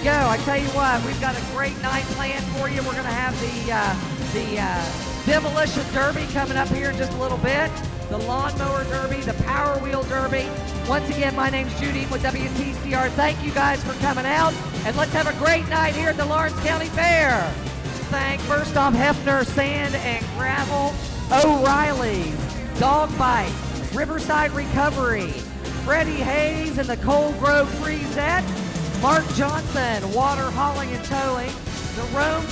go. I tell you what, we've got a great night planned for you. We're going to have the Demolition Derby coming up here in just a little bit. The Lawnmower Derby, the Power Wheel Derby. Once again, my name's Judy with WTCR. Thank you guys for coming out, and let's have a great night here at the Lawrence County Fair. Thank first off Hefner Sand and Gravel, O'Reilly's, Dog Bite, Riverside Recovery, Freddie Hayes and the Cold Grove Freezette, Mark Johnson, Water Hauling and Towing, the Rome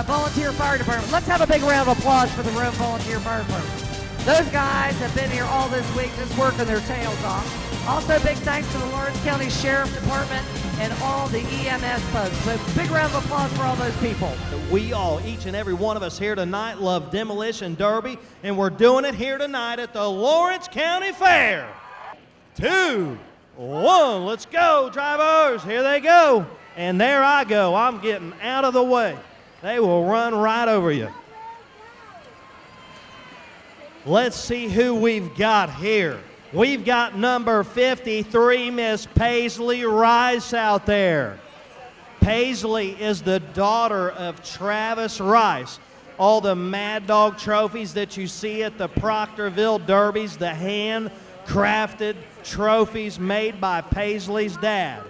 Volunteer Fire Department. Let's have a big round of applause for the Rome Volunteer Fire Department. Those guys have been here all this week just working their tails off. Also, big thanks to the Lawrence County Sheriff Department and all the EMS folks. So big round of applause for all those people. We all, each and every one of us here tonight, love Demolition Derby, and we're doing it here tonight at the Lawrence County Fair. 2, 1, let's go, drivers. Here they go. And there I go. I'm getting out of the way. They will run right over you. Let's see who we've got here. We've got number 53, Miss Paisley Rice out there. Paisley is the daughter of Travis Rice. All the Mad Dog trophies that you see at the Proctorville Derbies, the hand-crafted trophies made by Paisley's dad.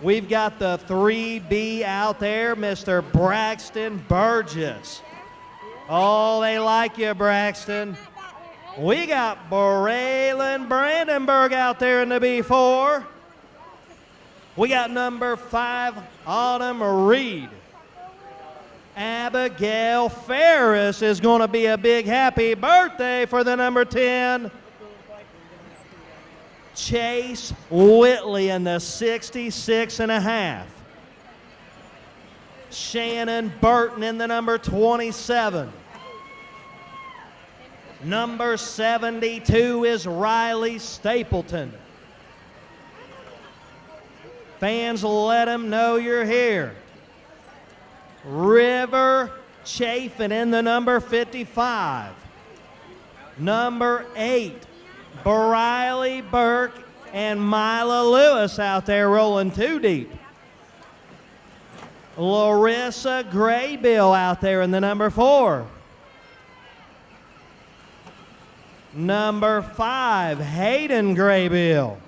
We've got the 3B out there, Mr. Braxton Burgess. Oh, they like you, Braxton. We got Braylon Brandenburg out there in the B4. We got number 5, Autumn Reed. Abigail Ferris is going to be a big happy birthday for the number 10. Chase Whitley in the 66 and a half. Shannon Burton in the number 27. Number 72 is Riley Stapleton. Fans, let them know you're here. River Chafin in the number 55. Number 8, Briley Burke and Mila Lewis out there rolling 2 deep. Larissa Graybill out there in the number 4. Number 5, Hayden Graybill.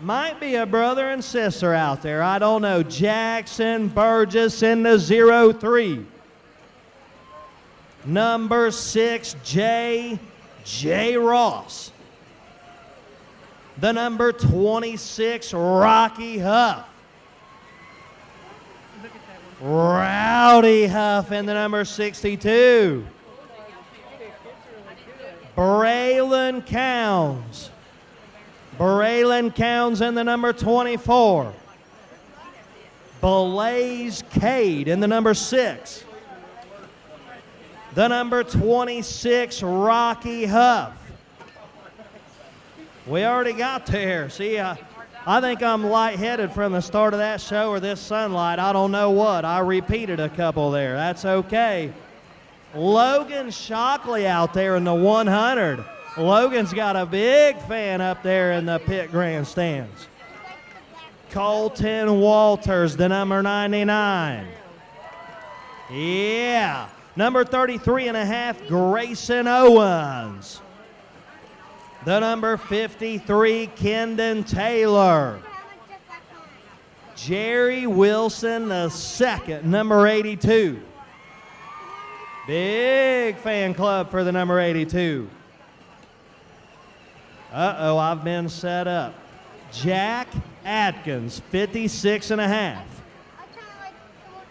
Might be a brother and sister out there. I don't know. Jackson Burgess in the 03. Number 6, J. Ross. The number 26, Rocky Huff. Rowdy Huff in the number 62. Braylon Counts. Braylon Counts in the number 24. Blaze Cade in the number 6. The number 26, Rocky Huff. We already got there. See, I think I'm lightheaded from the start of that show or this sunlight. I don't know what. I repeated a couple there. That's okay. Logan Shockley out there in the 100. Logan's got a big fan up there in the pit grandstands. Colton Walters, the number 99. Yeah. Number 33 and a half, Grayson Owens. The number 53, Kendon Taylor. Jerry Wilson, the second, number 82. Big fan club for the number 82. Uh-oh, I've been set up. Jack Atkins, 56 and a half.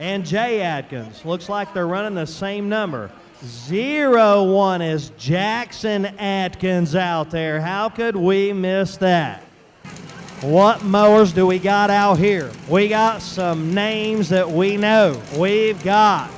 And Jay Atkins, looks like they're running the same number. 01 is Jackson Atkins out there. How could we miss that? What mowers do we got out here? We got some names that we know. We've got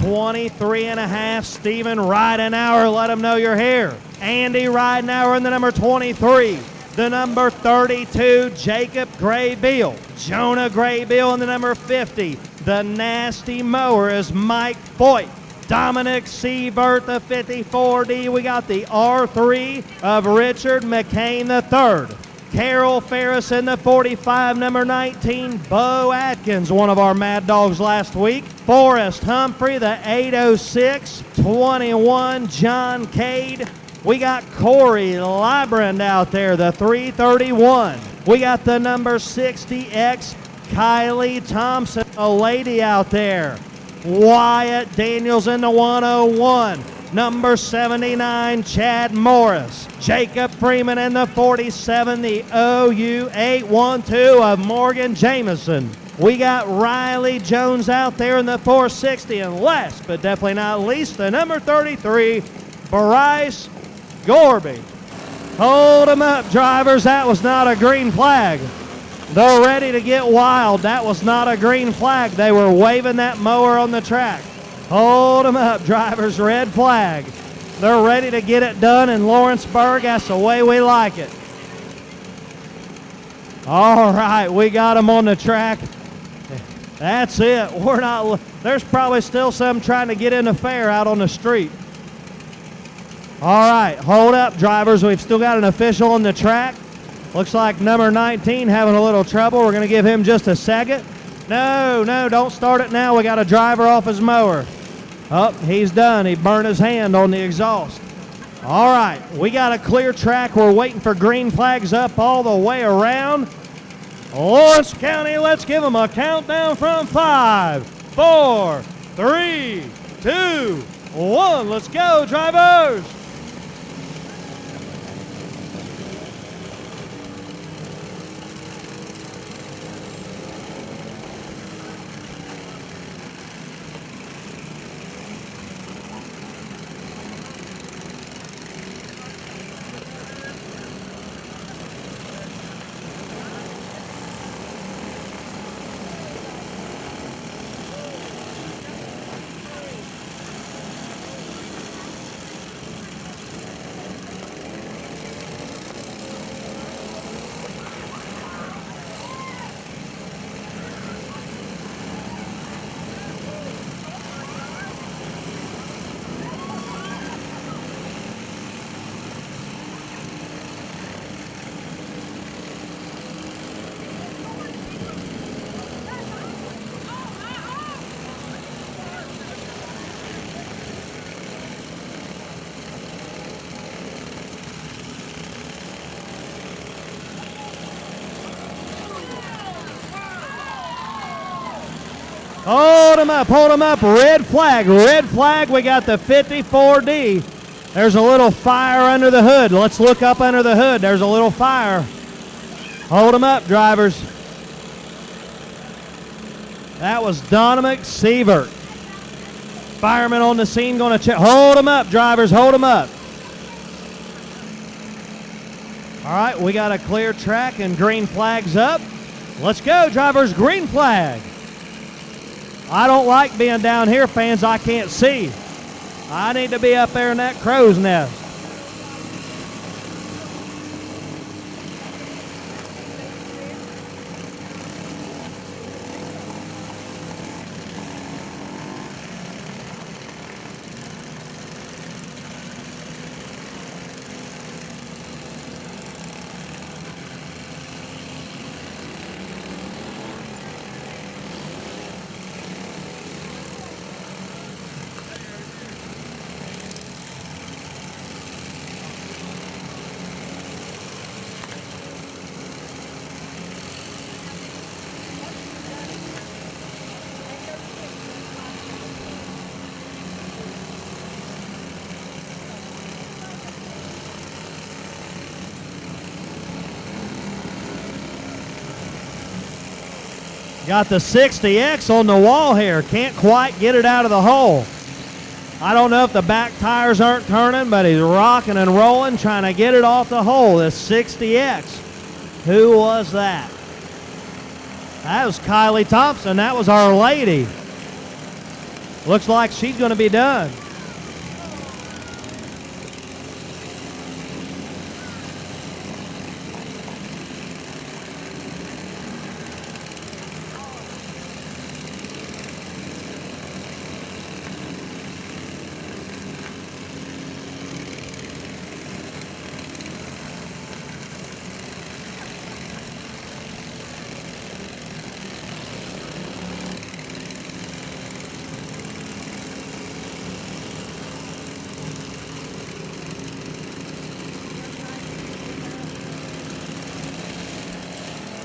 23 and a half, Stephen Ridenauer. Let them know you're here. Andy Ridenauer in the number 23. The number 32, Jacob Graybill. Jonah Graybill in the number 50. The nasty mower is Mike Foyt. Dominic Siebert, the 54D. We got the R3 of Richard McCain III. Carol Ferris in the 45, number 19, Bo Atkins, one of our Mad Dogs last week. Forrest Humphrey, the 806, 21, John Cade. We got Corey Librand out there, the 331. We got the number 60X, Kylie Thompson, a lady out there. Wyatt Daniels in the 101. Number 79, Chad Morris. Jacob Freeman in the 47, the OU 812 of Morgan Jameson. We got Riley Jones out there in the 460. And last but definitely not least, the number 33, Bryce Gorby. Hold them up, drivers. That was not a green flag. They're ready to get wild. That was not a green flag. They were waving that mower on the track. Hold them up, drivers. Red flag. They're ready to get it done in Lawrenceburg. That's the way we like it. All right, we got them on the track. That's it. There's probably still some trying to get in the fair out on the street. All right, hold up, drivers. We've still got an official on the track. Looks like number 19 having a little trouble. We're going to give him just a second. No, don't start it now. We got a driver off his mower. Oh, he's done. He burned his hand on the exhaust. All right, we got a clear track. We're waiting for green flags up all the way around. Lawrence County, let's give them a countdown from 5, 4, 3, 2, 1. Let's go, drivers. Hold them up. Red flag. We got the 54D. There's a little fire under the hood. Let's look up under the hood. There's a little fire. Hold them up, drivers. That was Donna McSievert. Fireman on the scene going to check. Hold them up, drivers. Hold them up. All right, we got a clear track and green flags up. Let's go, drivers. Green flag. I don't like being down here, fans. I can't see. I need to be up there in that crow's nest. Got the 60X on the wall here. Can't quite get it out of the hole. I don't know if the back tires aren't turning, but he's rocking and rolling, trying to get it off the hole. This 60X. Who was that? That was Kylie Thompson. That was Our Lady. Looks like she's going to be done.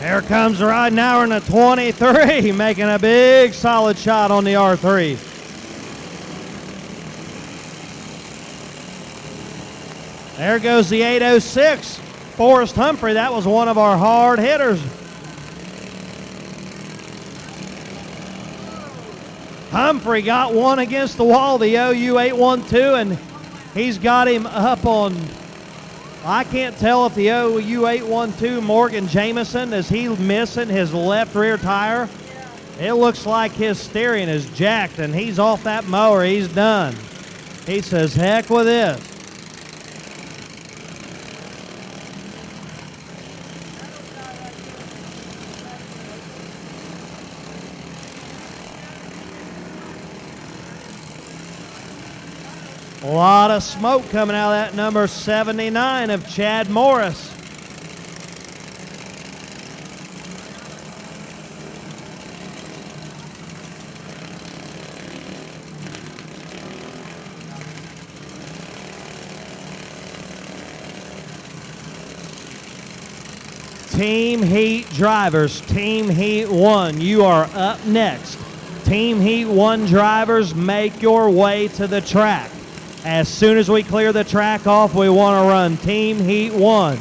Here comes Rod now in the 23, making a big solid shot on the R3. There goes the 806, Forrest Humphrey. That was one of our hard hitters. Humphrey got one against the wall, the OU 812, and he's got him up on, I can't tell if the OU 812 Morgan Jameson, is he missing his left rear tire? It looks like his steering is jacked and he's off that mower. He's done. He says, heck with this. A lot of smoke coming out of that number 79 of Chad Morris. Team Heat drivers, Team Heat 1, you are up next. Team Heat 1 drivers, make your way to the track. As soon as we clear the track off, we want to run Team Heat 1.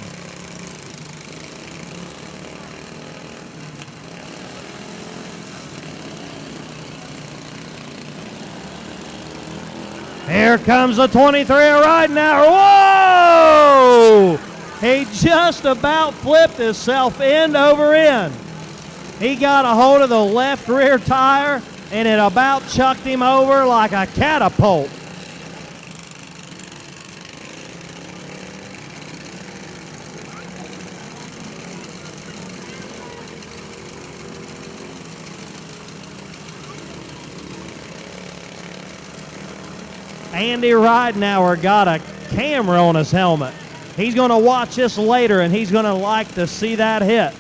Here comes the 23 right now. Whoa! He just about flipped himself end over end. He got a hold of the left rear tire and it about chucked him over like a catapult. Andy Ridenauer got a camera on his helmet. He's going to watch this later, and he's going to like to see that hit.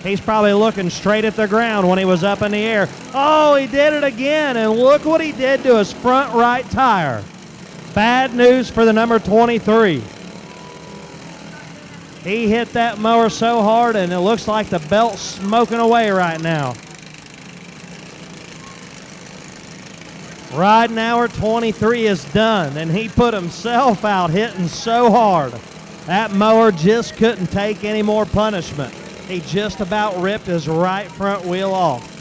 He's probably looking straight at the ground when he was up in the air. Oh, he did it again, and look what he did to his front right tire. Bad news for the number 23. He hit that mower so hard, and it looks like the belt's smoking away right now. Ridenauer 23 is done, and he put himself out hitting so hard. That mower just couldn't take any more punishment. He just about ripped his right front wheel off.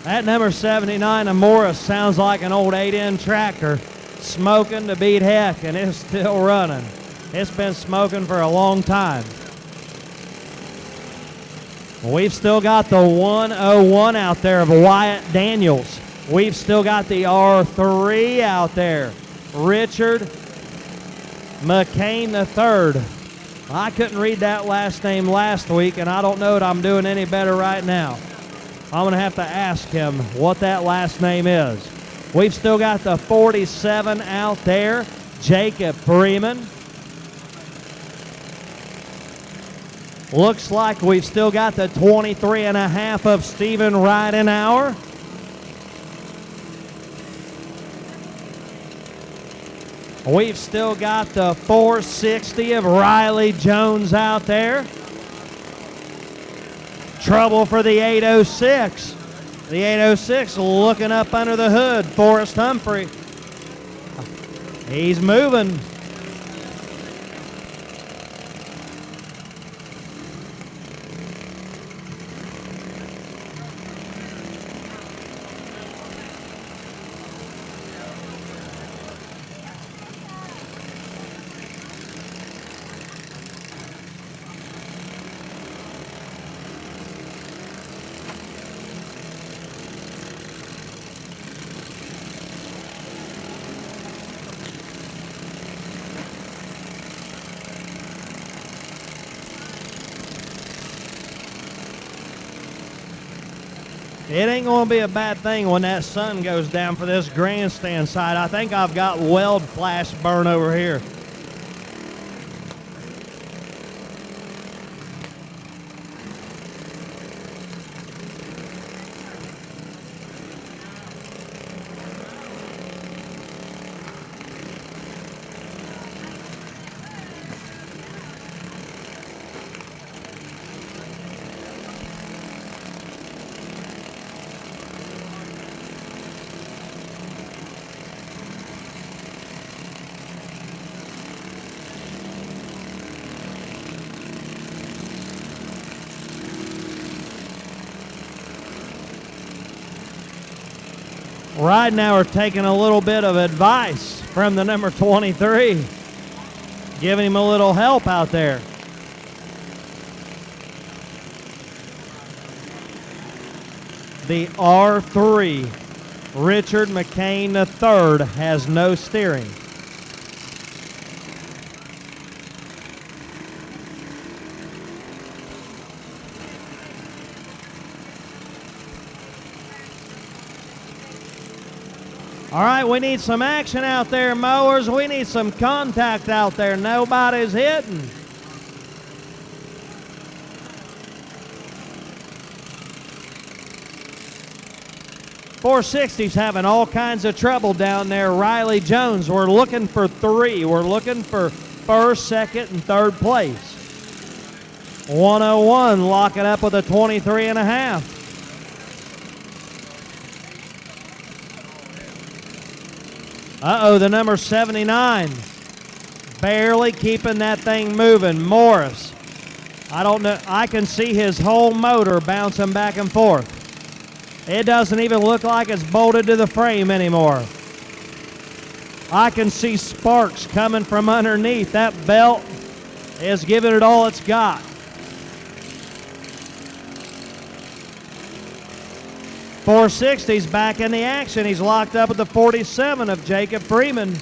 That number 79 of Morris sounds like an old 8-in tractor, smoking to beat heck, and it's still running. It's been smoking for a long time. We've still got the 101 out there of Wyatt Daniels. We've still got the R3 out there, Richard McCain III. I couldn't read that last name last week, and I don't know that I'm doing any better right now. I'm going to have to ask him what that last name is. We've still got the 47 out there, Jacob Freeman. Looks like we've still got the 23 and a half of Stephen Ridenauer. We've still got the 460 of Riley Jones out there. Trouble for the 806. The 806 looking up under the hood. Forrest Humphrey. He's moving. It ain't going to be a bad thing when that sun goes down for this grandstand side. I think I've got weld flash burn over here. Right now we're taking a little bit of advice from the number 23, giving him a little help out there. The R3, Richard McCain III, has no steering. All right, we need some action out there, mowers. We need some contact out there. Nobody's hitting. .460's having all kinds of trouble down there. Riley Jones, we're looking for 3. We're looking for first, second, and third place. 101 locking up with a 23.5. Uh-oh, the number 79. Barely keeping that thing moving. Morris. I don't know. I can see his whole motor bouncing back and forth. It doesn't even look like it's bolted to the frame anymore. I can see sparks coming from underneath. That belt is giving it all it's got. .460's back in the action. He's locked up with the 47 of Jacob Freeman.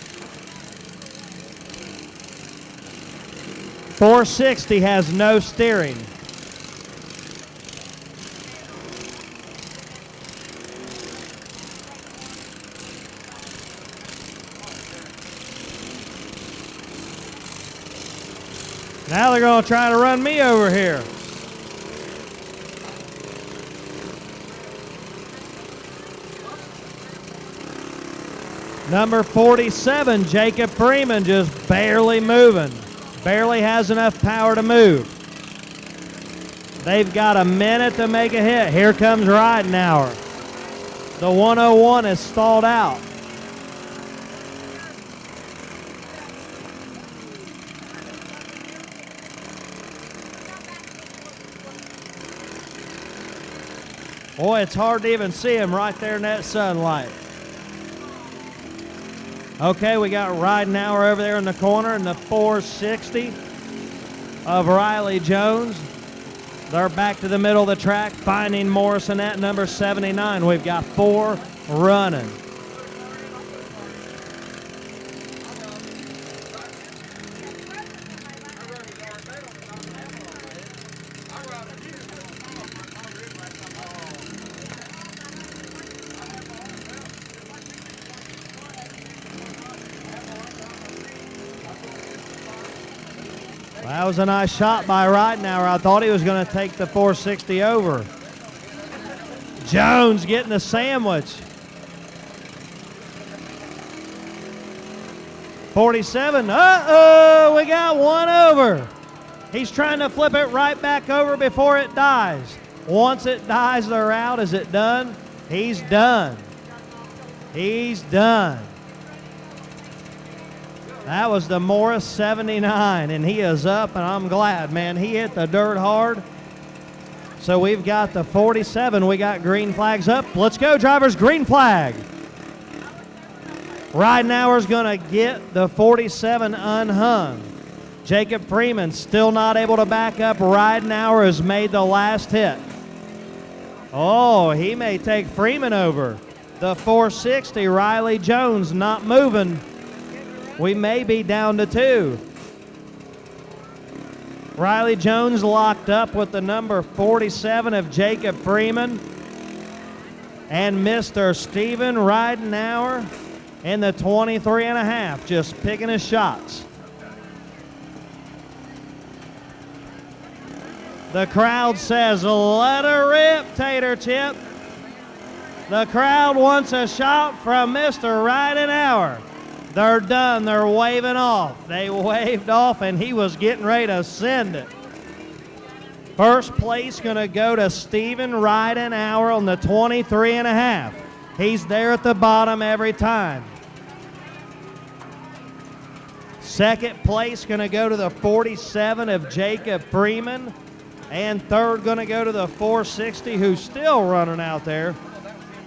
.460 has no steering. Now they're going to try to run me over here. Number 47, Jacob Freeman, just barely moving. Barely has enough power to move. They've got a minute to make a hit. Here comes Ridenauer. The 101 is stalled out. Boy, it's hard to even see him right there in that sunlight. Okay, we got Ridenauer over there in the corner and the 460 of Riley Jones. They're back to the middle of the track, finding Morrison at number 79. We've got 4 running. That was a nice shot by Ridenauer. I thought he was going to take the 460 over. Jones getting the sandwich. 47. Uh-oh, we got one over. He's trying to flip it right back over before it dies. Once it dies, they're out. Is it done? He's done. He's done. That was the Morris 79, and he is up, and I'm glad, man. He hit the dirt hard. So we've got the 47. We got green flags up. Let's go, drivers. Green flag. Ridenauer's going to get the 47 unhung. Jacob Freeman still not able to back up. Ridenauer has made the last hit. Oh, he may take Freeman over. The 460, Riley Jones not moving. We may be down to 2. Riley Jones locked up with the number 47 of Jacob Freeman. And Mr. Steven Ridenauer in the 23.5, just picking his shots. The crowd says, let her rip, Tater Chip. The crowd wants a shot from Mr. Ridenauer. They're done. They're waving off. They waved off, and he was getting ready to send it. First place going to go to Steven Ridenauer on the 23.5. He's there at the bottom every time. Second place going to go to the 47 of Jacob Freeman. And third going to go to the 460, who's still running out there,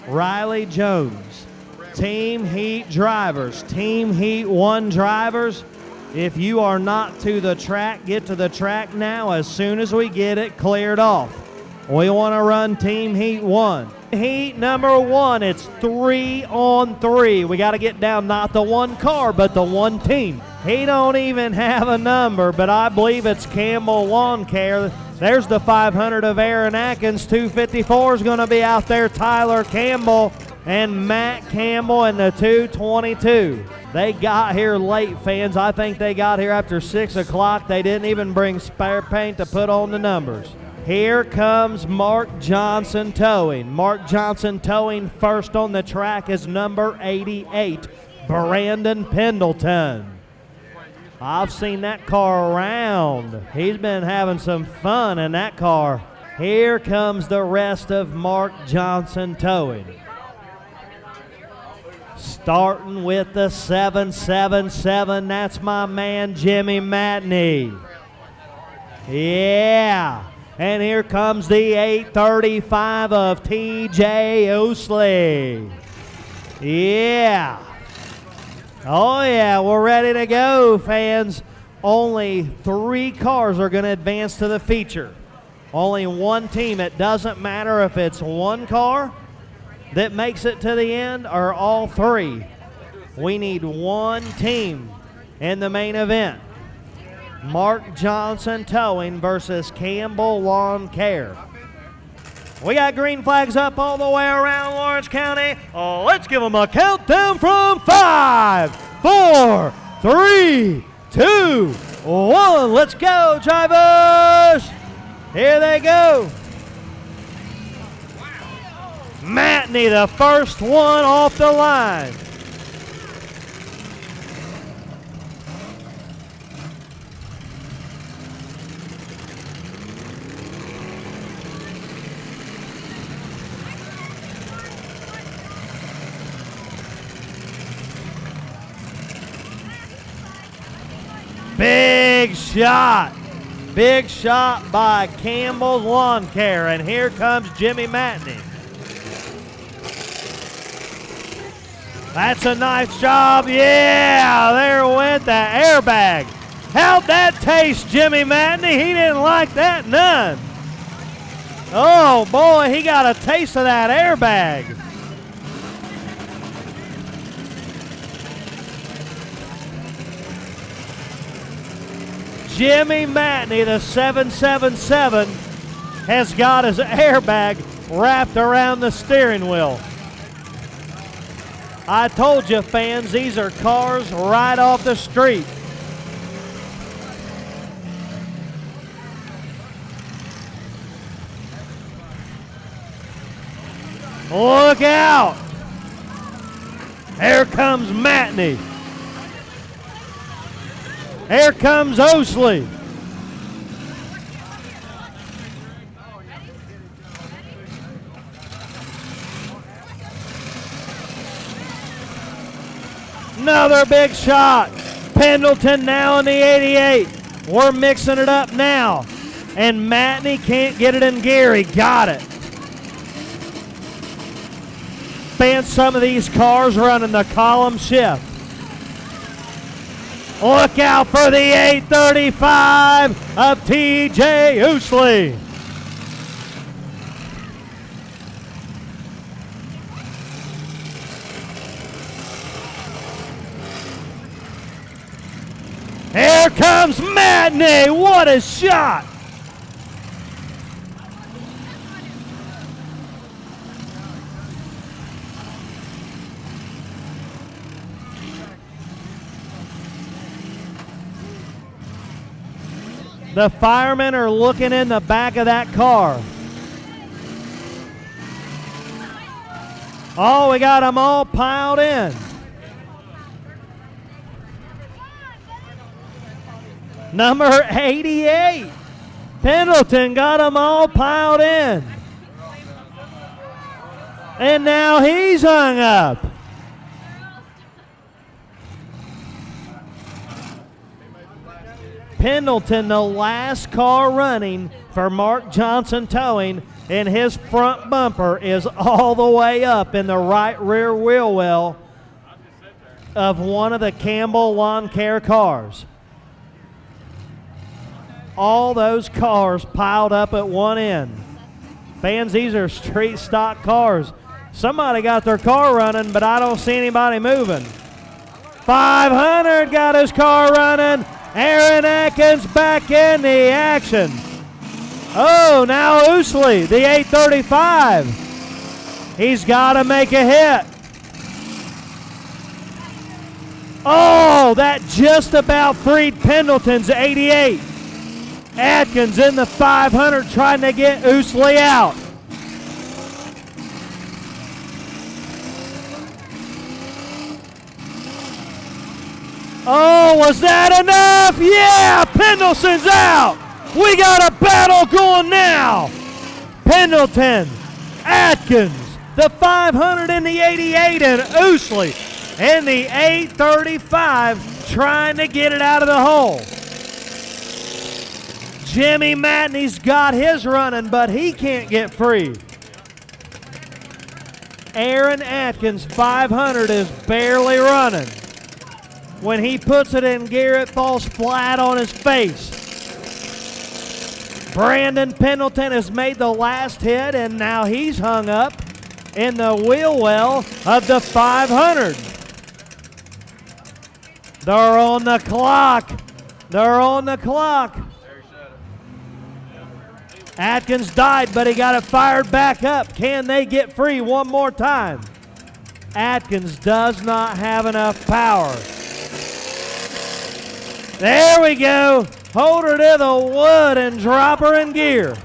Riley Jones. Team Heat drivers, Team Heat 1 drivers, if you are not to the track, get to the track now as soon as we get it cleared off. We want to run Team Heat 1. Heat number 1, it's 3 on 3. We got to get down not the one car, but the one team. He don't even have a number, but I believe it's Campbell Lawn Care. There's the 500 of Aaron Atkins. 254 is going to be out there. Tyler Campbell and Matt Campbell in the 222. They got here late, fans. I think they got here after 6 o'clock. They didn't even bring spare paint to put on the numbers. Here comes Mark Johnson Towing. Mark Johnson Towing first on the track is number 88, Brandon Pendleton. I've seen that car around. He's been having some fun in that car. Here comes the rest of Mark Johnson Towing. Starting with the 777, that's my man Jimmy Matney. Yeah. And here comes the 835 of TJ Ousley. Yeah. Oh, yeah, we're ready to go, fans. Only 3 cars are going to advance to the feature. Only one team. It doesn't matter if it's one car that makes it to the end or all 3. We need one team in the main event. Mark Johnson Towing versus Campbell Lawn Care. We got green flags up all the way around Lawrence County. Oh, let's give them a countdown from 5, 4, 3, 2, 1. Let's go, drivers. Here they go. Matney, the first one off the line. Big shot. Big shot by Campbell's Lawn Care. And here comes Jimmy Matney. That's a nice job. Yeah, there went the airbag. How'd that taste, Jimmy Matney? He didn't like that none. Oh, boy, he got a taste of that airbag. Jimmy Matney, the 777, has got his airbag wrapped around the steering wheel. I told you, fans, these are cars right off the street. Look out! Here comes Matney. Here comes Ousley. Another big shot. Pendleton now in the 88. We're mixing it up now. And Matney can't get it in gear. He got it. Fans, some of these cars running the column shift. Look out for the 835 of TJ Ousley. Here comes Matney. What a shot. The firemen are looking in the back of that car. Oh, we got them all piled in. Number 88, Pendleton got them all piled in. And now he's hung up. Pendleton, the last car running for Mark Johnson Towing, and his front bumper is all the way up in the right rear wheel well of one of the Campbell Lawn Care cars. All those cars piled up at one end. Fans, these are street stock cars. Somebody got their car running, but I don't see anybody moving. 500 got his car running. Aaron Atkins back in the action. Oh, now Ousley, the 835. He's got to make a hit. Oh, that just about freed Pendleton's 88. Atkins in the 500 trying to get Ousley out. Oh, was that enough? Yeah, Pendleton's out. We got a battle going now. Pendleton, Atkins, the 500 and the 88, and Ousley in the 835 trying to get it out of the hole. Jimmy Matney's got his running, but he can't get free. Aaron Atkins' 500 is barely running. When he puts it in gear, it falls flat on his face. Brandon Pendleton has made the last hit, and now he's hung up in the wheel well of the 500. They're on the clock. They're on the clock. Atkins died, but he got it fired back up. Can they get free one more time? Atkins does not have enough power. There we go. Hold her to the wood and drop her in gear.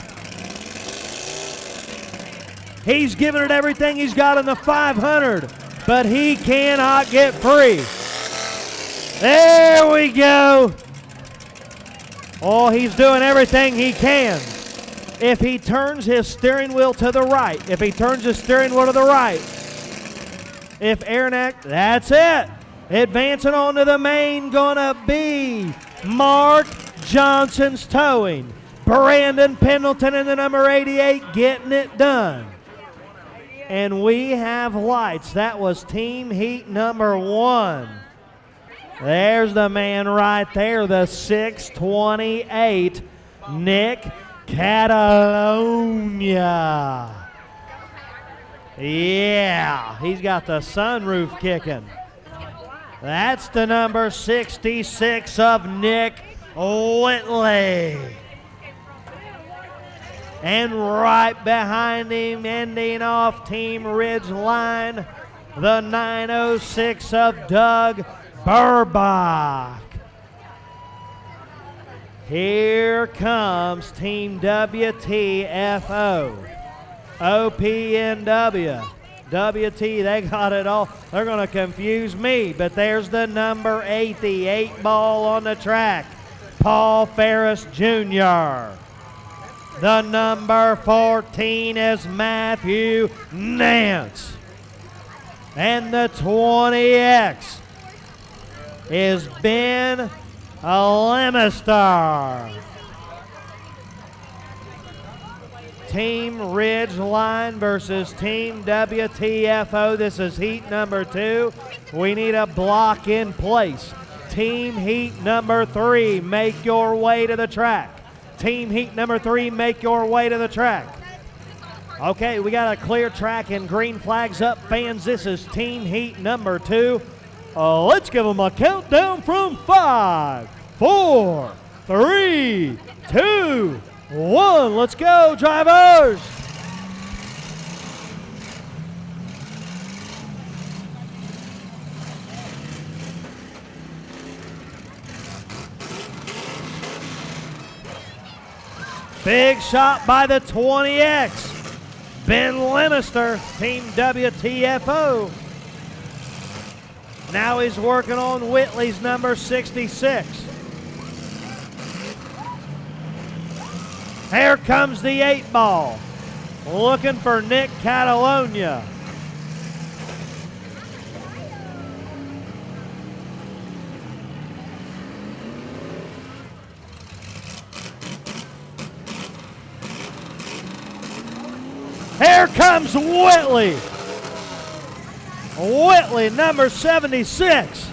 He's giving it everything he's got in the 500, but he cannot get free. There we go. Oh, he's doing everything he can. If he turns his steering wheel to the right, if Aaron Atkins, that's it. Advancing on to the main, gonna be Mark Johnson's Towing. Brandon Pendleton in the number 88 getting it done. And we have lights. That was team heat number 1. There's the man right there, the 628, Nick Catalonia. Yeah, he's got the sunroof kicking. That's the number 66 of Nick Whitley. And right behind him, ending off Team Ridge Line, the 906 of Doug Burbach. Here comes Team WTFO. OPNW. WT, they got it all. They're going to confuse me, but there's the number 8, the 8 ball on the track, Paul Ferris Jr. The number 14 is Matthew Nance. And the 20X is Ben Lemistar. Team Ridge Line versus Team WTFO. This is heat number 2. We need a block in place. Team heat number 3, make your way to the track. Team heat number 3, make your way to the track. Okay, we got a clear track and green flags up. Fans, this is team heat number 2. Let's give them a countdown from 5, 4, 3, 2, 1. Let's go, drivers. Big shot by the 20X. Ben Lemister, Team WTFO. Now he's working on Whitley's number 66. Here comes the 8-ball. Looking for Nick Catalonia. Here comes Whitley. Whitley, number 76.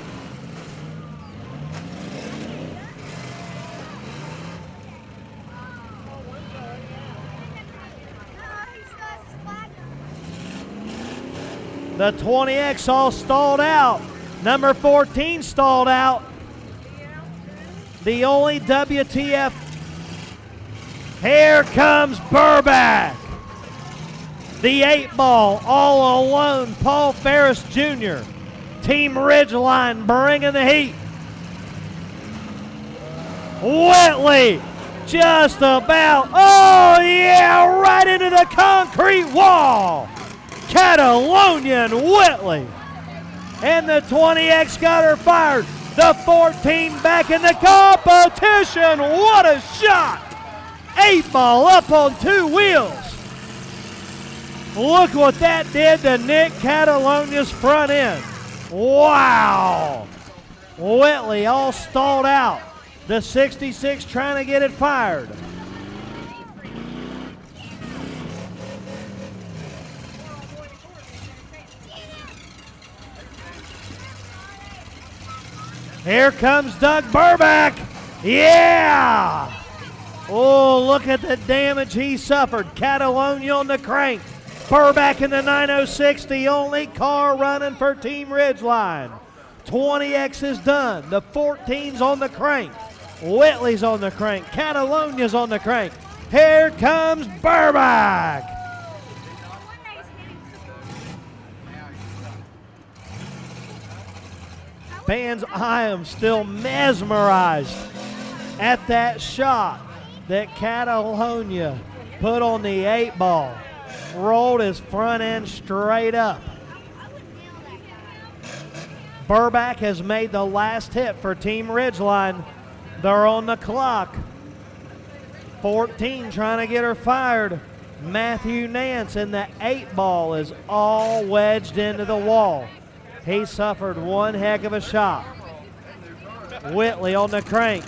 The 20X all stalled out. Number 14 stalled out. The only WTF. Here comes Burback. The 8-ball all alone, Paul Ferris Jr. Team Ridgeline bringing the heat. Whitley just about, oh yeah, right into the concrete wall. Catalonia and Whitley. And the 20X got her fired. The 14 back in the competition. What a shot. 8-ball up on 2 wheels. Look what that did to Nick Catalonia's front end. Wow. Whitley all stalled out. The 66 trying to get it fired. Here comes Doug Burback. Yeah. Oh, look at the damage he suffered. Catalonia on the crank. Burback in the 906, the only car running for Team Ridgeline. 20X is done. The 14's on the crank. Whitley's on the crank. Catalonia's on the crank. Here comes Burback. Fans, I am still mesmerized at that shot that Catalonia put on the 8-ball. Rolled his front end straight up. Burback has made the last hit for Team Ridgeline. They're on the clock. 14 trying to get her fired. Matthew Nance in the 8-ball is all wedged into the wall. He suffered one heck of a shot. Whitley on the crank.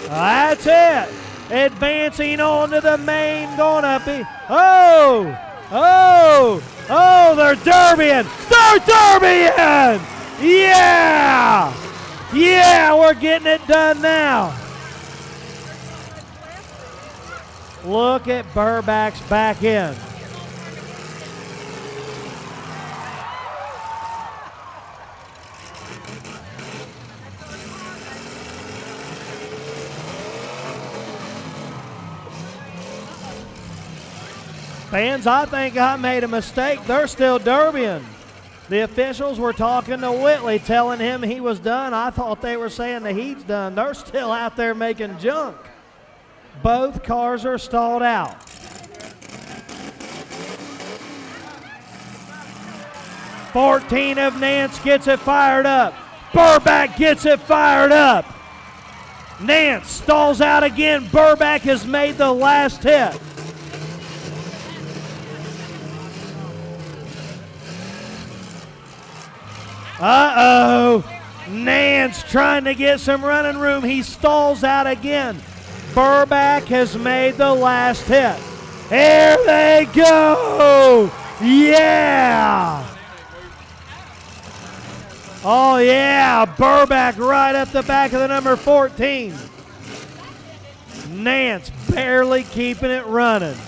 That's it. Advancing on to the main, gonna be, oh, they're derbying. They're derbying. Yeah, we're getting it done now. Look at Burback's back end. Fans, I think I made a mistake. They're still derbying. The officials were talking to Whitley, telling him he was done. I thought they were saying the heat's done. They're still out there making junk. Both cars are stalled out. "14 of Nance gets it fired up. Burback gets it fired up. Nance stalls out again. Burback has made the last hit. Uh-oh. Nance trying to get some running room. He stalls out again. Burback has made the last hit. Here they go. Yeah. Oh, yeah. Burback right up the back of the number 14. Nance barely keeping it running.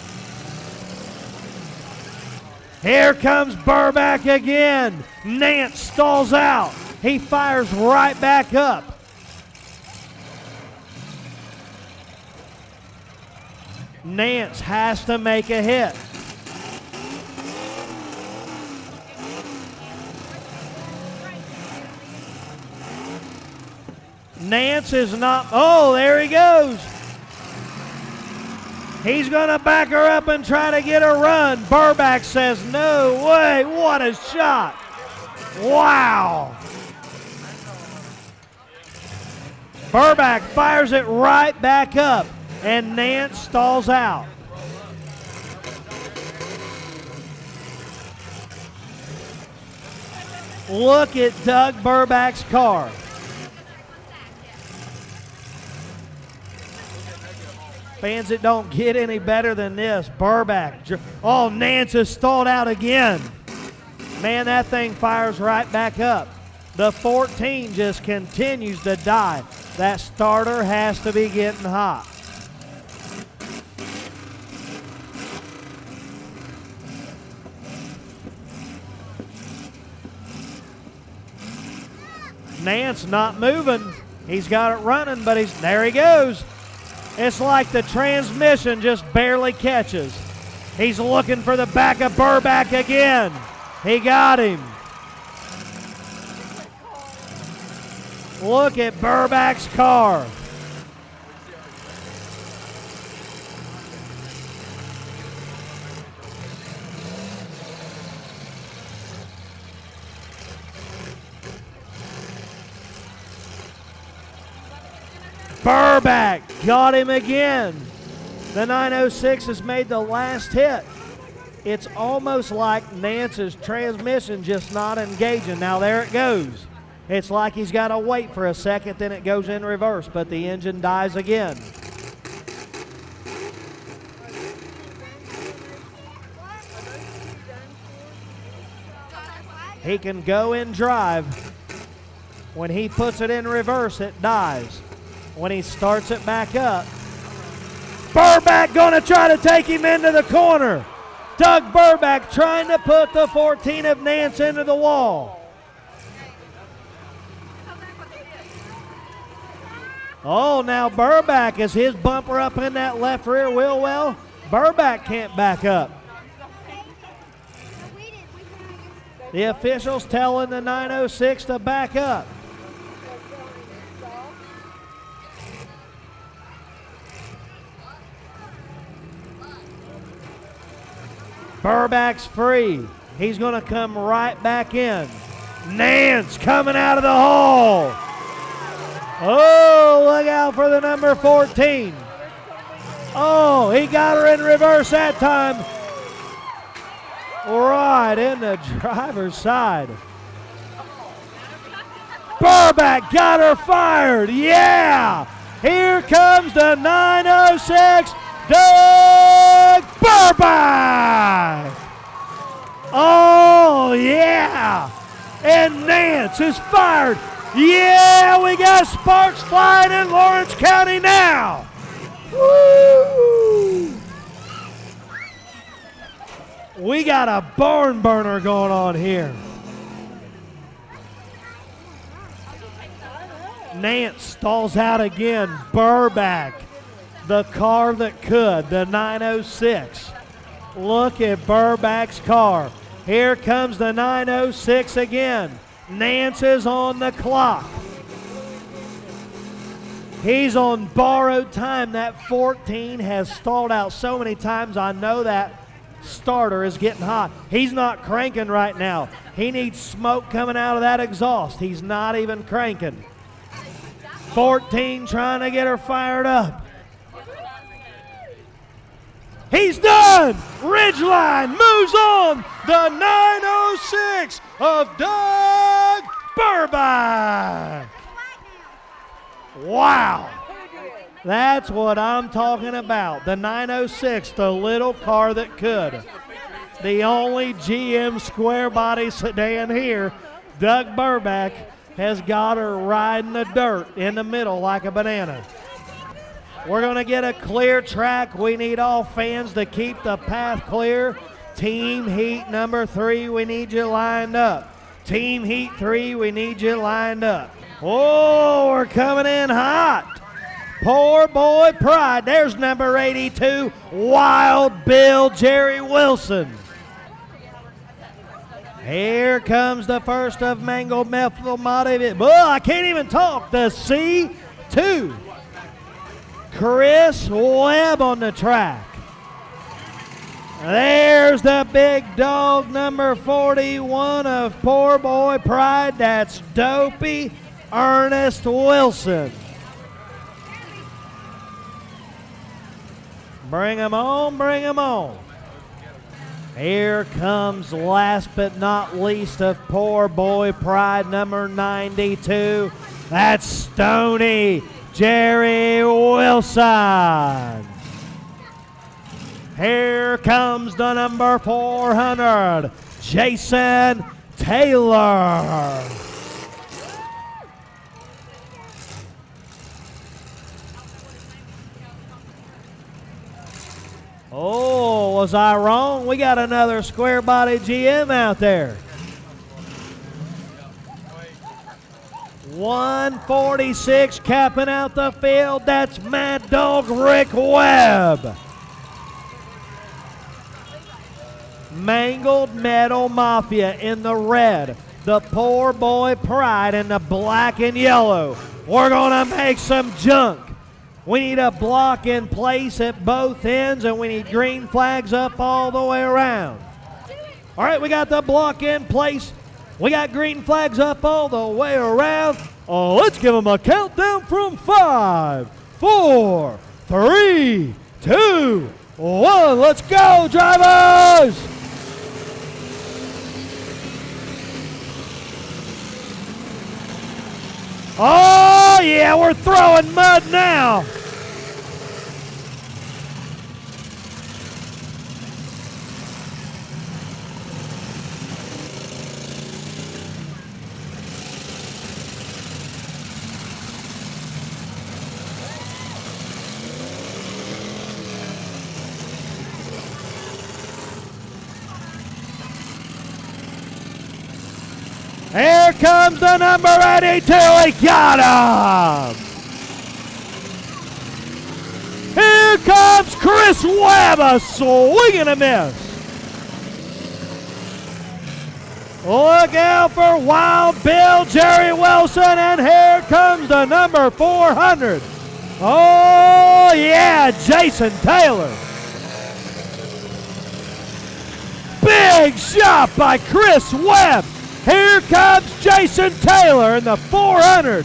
Here comes Burback again. Nance stalls out. He fires right back up. Nance has to make a hit. Nance is not, oh, there he goes. He's going to back her up and try to get a run. Burback says, no way. What a shot. Wow. Burback fires it right back up, and Nance stalls out. Look at Doug Burback's car. Fans, it don't get any better than this. Burback, oh, Nance is stalled out again. Man, that thing fires right back up. The 14 just continues to die. That starter has to be getting hot. Nance not moving. He's got it running, but there he goes. It's like the transmission just barely catches. He's looking for the back of Burback again. He got him. Look at Burback's car. Burback got him again. The 906 has made the last hit. It's almost like Nance's transmission just not engaging. Now there it goes. It's like he's got to wait for a second, then it goes in reverse, but the engine dies again. He can go in drive. When he puts it in reverse, it dies. When he starts it back up, Burback going to try to take him into the corner. Doug Burback trying to put the 14 of Nance into the wall. Oh, now Burback, is his bumper up in that left rear wheel well? Burback can't back up. The officials telling the 906 to back up. Burback's free. He's going to come right back in. Nance coming out of the hole. Oh, look out for the number 14. Oh, he got her in reverse that time. Right in the driver's side. Burback got her fired. Yeah. Here comes the 906, Doug Burback. Oh, yeah. And Nance is fired. Yeah, we got sparks flying in Lawrence County now. Woo! We got a barn burner going on here. Nance stalls out again. Burback, the car that could, the 906. Look at Burback's car. Here comes the 906 again. Nance is on the clock. He's on borrowed time. That 14 has stalled out so many times. I know that starter is getting hot. He's not cranking right now. He needs smoke coming out of that exhaust. He's not even cranking. 14 trying to get her fired up. He's done! Ridgeline moves on. The 906 of Doug Burback. Wow. That's what I'm talking about. The 906, the little car that could. The only GM square body sedan here. Doug Burback has got her riding the dirt in the middle like a banana. We're going to get a clear track. We need all fans to keep the path clear. Team Heat number 3, we need you lined up. Team Heat 3, we need you lined up. Oh, we're coming in hot. Poor boy Pride. There's number 82, Wild Bill Jerry Wilson. Here comes the first of Mangled Methyl Motive. Oh, I can't even talk. The C2. Chris Webb on the track. There's the big dog, number 41 of Poor Boy Pride. That's Dopey Ernest Wilson. Bring him on, bring him on. Here comes last but not least of Poor Boy Pride, number 92. That's Stony Jerry Wilson. Here comes the number 400, Jason Taylor. Oh, was I wrong? We got another square body GM out there. 146 capping out the field. That's Mad Dog Rick Webb. Mangled Metal Mafia in the red. The Poor Boy Pride in the black and yellow. We're going to make some junk. We need a block in place at both ends, and we need green flags up all the way around. All right, we got the block in place. We got green flags up all the way around. Oh, let's give them a countdown from 5, 4, 3, 2, 1. Let's go, drivers! Oh, yeah, we're throwing mud now. Here comes the number 82. He got him. Here comes Chris Webb, a swing and a miss. Look out for Wild Bill, Jerry Wilson, and here comes the number 400. Oh, yeah, Jason Taylor. Big shot by Chris Webb. Here comes Jason Taylor in the 400.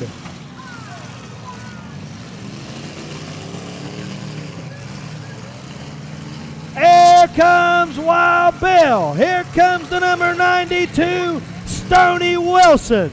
Here comes Wild Bill. Here comes the number 92, Stony Wilson.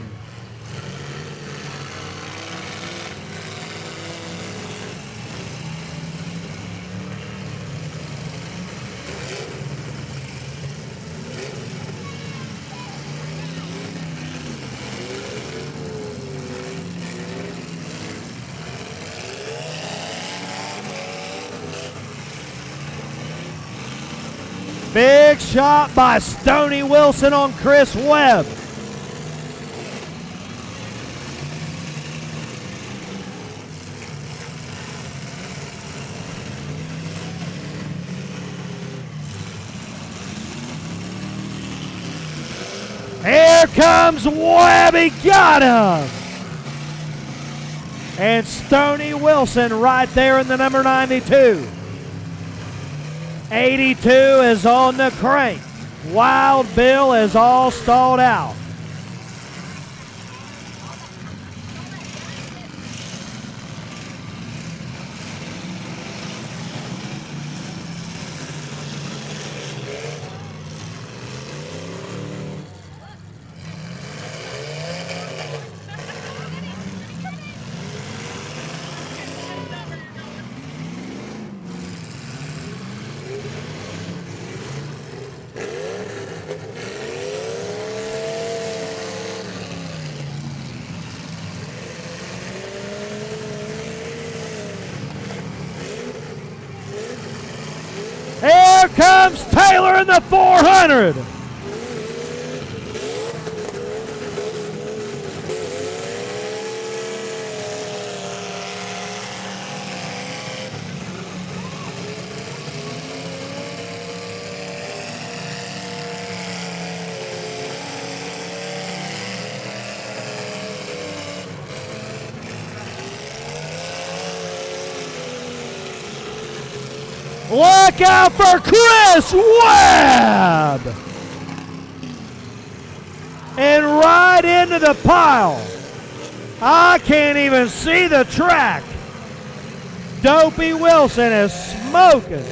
Big shot by Stony Wilson on Chris Webb. Here comes Webb, he got him. And Stony Wilson right there in the number 92. 82 is on the crank. Wild Bill is all stalled out. Here comes Taylor in the 400. Look out for Chris Webb! And right into the pile. I can't even see the track. Dopey Wilson is smoking.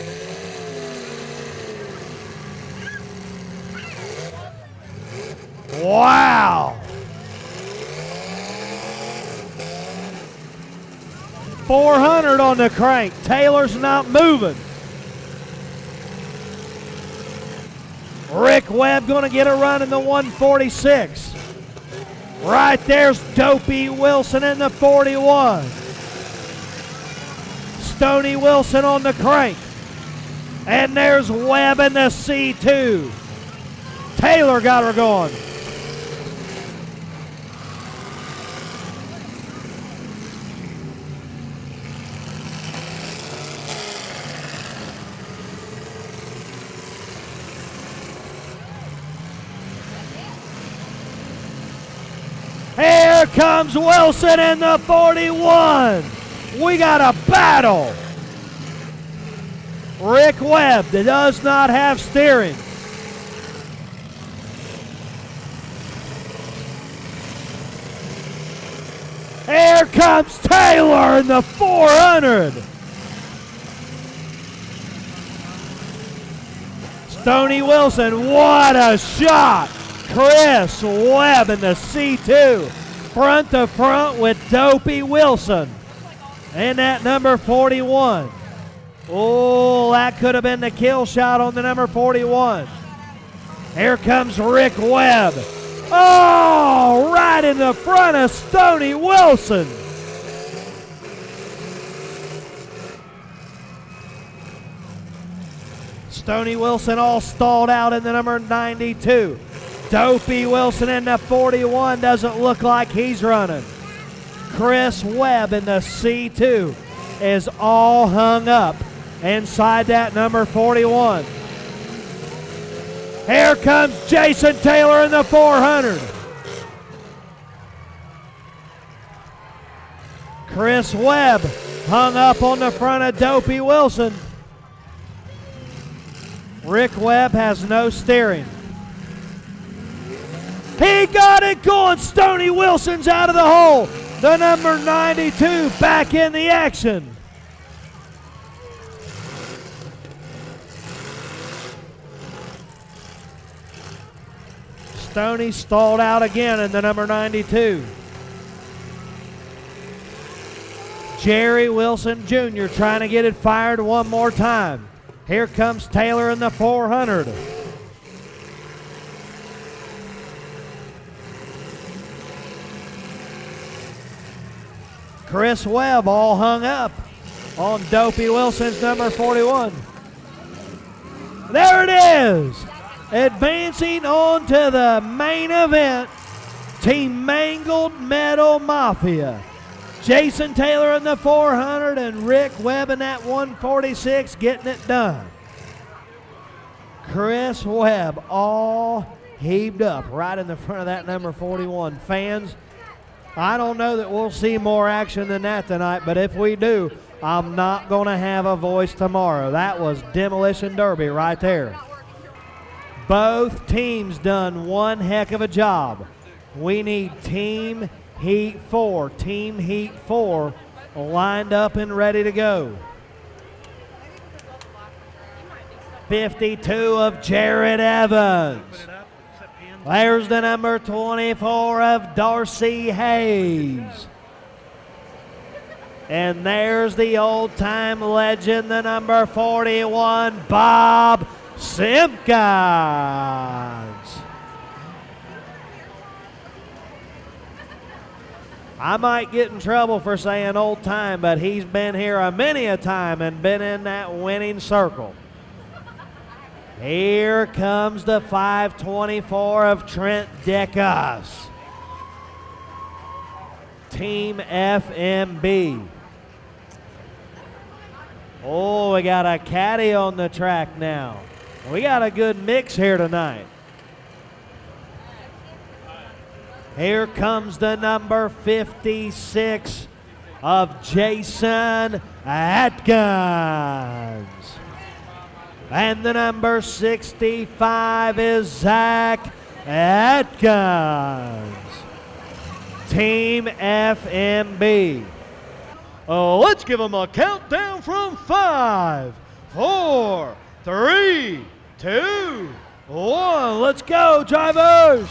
Wow. 400 on the crank. Taylor's not moving. Rick Webb going to get a run in the 146. Right there's Dopey Wilson in the 41. Stony Wilson on the crank. And there's Webb in the C2. Taylor got her going. Here comes Wilson in the 41. We got a battle. Rick Webb does not have steering. Here comes Taylor in the 400. Stony Wilson, what a shot. Chris Webb in the C2. Front to front with Dopey Wilson. And that number 41. Oh, that could have been the kill shot on the number 41. Here comes Rick Webb. Oh, right in the front of Stony Wilson. Stony Wilson all stalled out in the number 92. Dopey Wilson in the 41 doesn't look like he's running. Chris Webb in the C2 is all hung up inside that number 41. Here comes Jason Taylor in the 400. Chris Webb hung up on the front of Dopey Wilson. Rick Webb has no steering. He got it going. Stony Wilson's out of the hole. The number 92 back in the action. Stony stalled out again in the number 92. Jerry Wilson Jr. trying to get it fired one more time. Here comes Taylor in the 400. Chris Webb all hung up on Dopey Wilson's number 41. There it is. Advancing on to the main event, Team Mangled Metal Mafia. Jason Taylor in the 400 and Rick Webb in that 146 getting it done. Chris Webb all heaved up right in the front of that number 41. Fans, I don't know that we'll see more action than that tonight, but if we do, I'm not going to have a voice tomorrow. That was Demolition Derby right there. Both teams done one heck of a job. We need Team Heat 4. Team Heat 4 lined up and ready to go. 52 of Jared Evans. There's the number 24 of Darcy Hayes. And there's the old-time legend, the number 41, Bob Simpkins. I might get in trouble for saying old time, but he's been here many a time and been in that winning circle. Here comes the 524 of Trent Decas. Team FMB. Oh, we got a caddy on the track now. We got a good mix here tonight. Here comes the number 56 of Jason Atkins. And the number 65 is Zach Atkins. Team FMB. Oh, let's give them a countdown from 5, 4, 3, 2, 1. Let's go, drivers.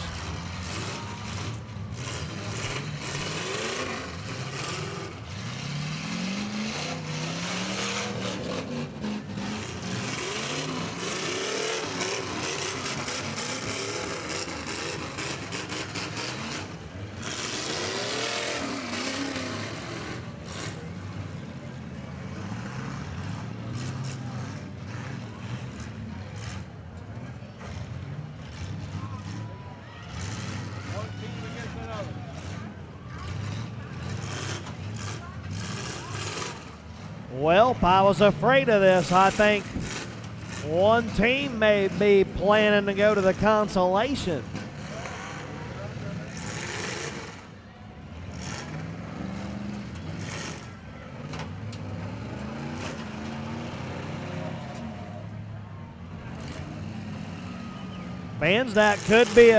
Well, I was afraid of this. I think one team may be planning to go to the consolation. Fans, that could be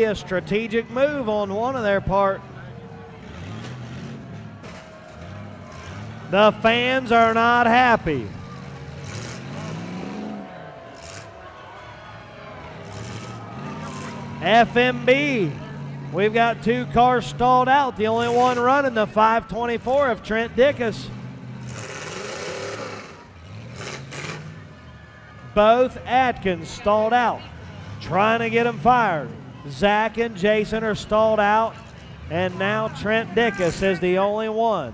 a strategic move on one of their part. The fans are not happy. FMB, we've got 2 cars stalled out. The only one running, the 524 of Trent Dickus. Both Atkins stalled out, trying to get them fired. Zach and Jason are stalled out, and now Trent Dickus is the only one.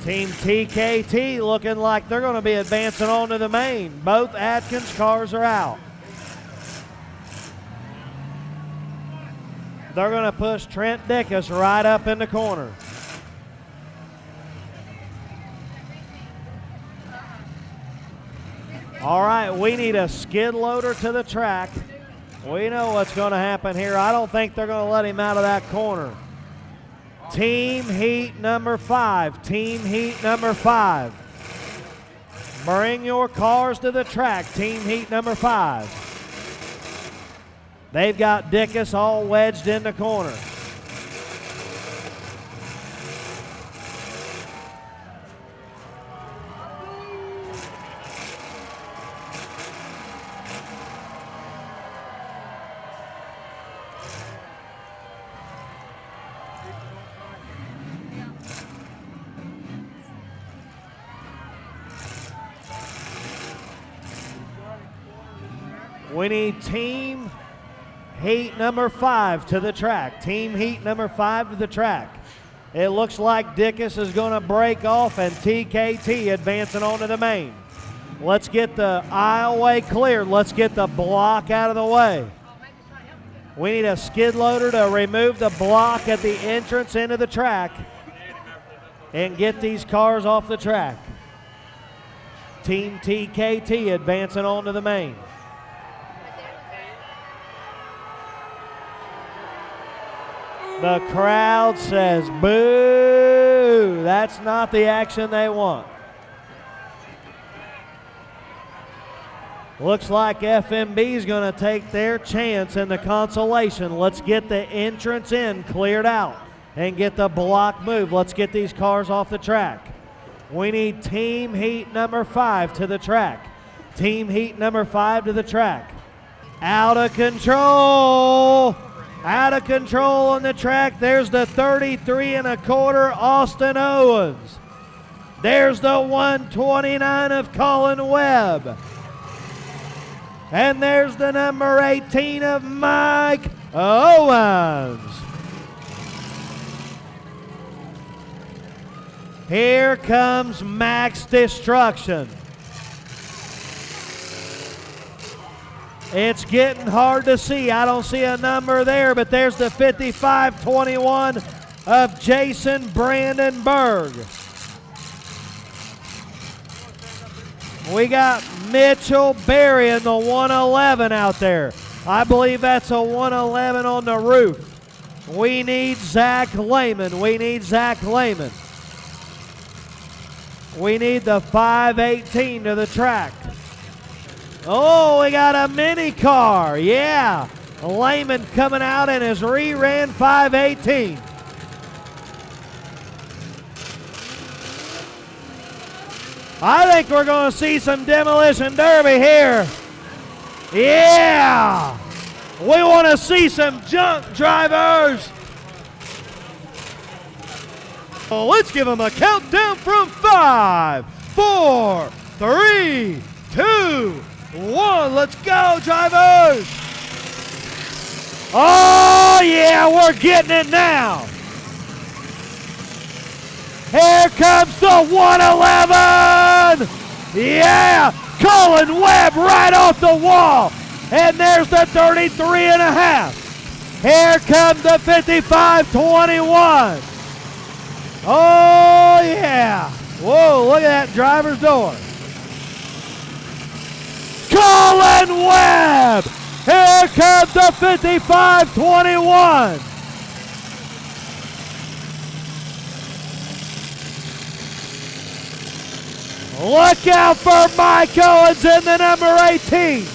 Team TKT looking like they're going to be advancing on to the main. Both Atkins cars are out. They're going to push Trent Dickus right up in the corner. All right, we need a skid loader to the track. We know what's going to happen here. I don't think they're going to let him out of that corner. Team heat number 5. Team heat number 5. Bring your cars to the track. Team heat number 5. They've got Dickus all wedged in the corner. We need team heat number 5 to the track. Team heat number 5 to the track. It looks like Dickus is going to break off and TKT advancing on to the main. Let's get the aisleway cleared. Let's get the block out of the way. We need a skid loader to remove the block at the entrance into the track and get these cars off the track. Team TKT advancing on to the main. The crowd says, boo! That's not the action they want. Looks like FMB is going to take their chance in the consolation. Let's get the entrance in cleared out and get the block moved. Let's get these cars off the track. We need team heat number 5 to the track. Team heat number 5 to the track. Out of control. Out of control on the track. There's the 33 1/4 Austin Owens. There's the 129 of Colin Webb. And there's the number 18 of Mike Owens. Here comes Max Destruction. It's getting hard to see. I don't see a number there, but there's the 55-21 of Jason Brandenburg. We got Mitchell Berry in the 111 out there. I believe that's a 111 on the roof. We need Zach Lehman. We need Zach Lehman. We need the 518 to the track. Oh, we got a mini car. Yeah. Lehman coming out in his re-ran 518. I think we're going to see some Demolition Derby here. Yeah. We want to see some junk drivers. Oh, let's give them a countdown from 5, 4, 3, 2, 1. Let's go, drivers. Oh, yeah, we're getting it now. Here comes the 111. Yeah, Colin Webb right off the wall. And there's the 33.5. Here comes the 55-21. Oh, yeah. Whoa, look at that driver's door. Colin Webb. Here comes the 55-21. Look out for Mike Owens in the number 18.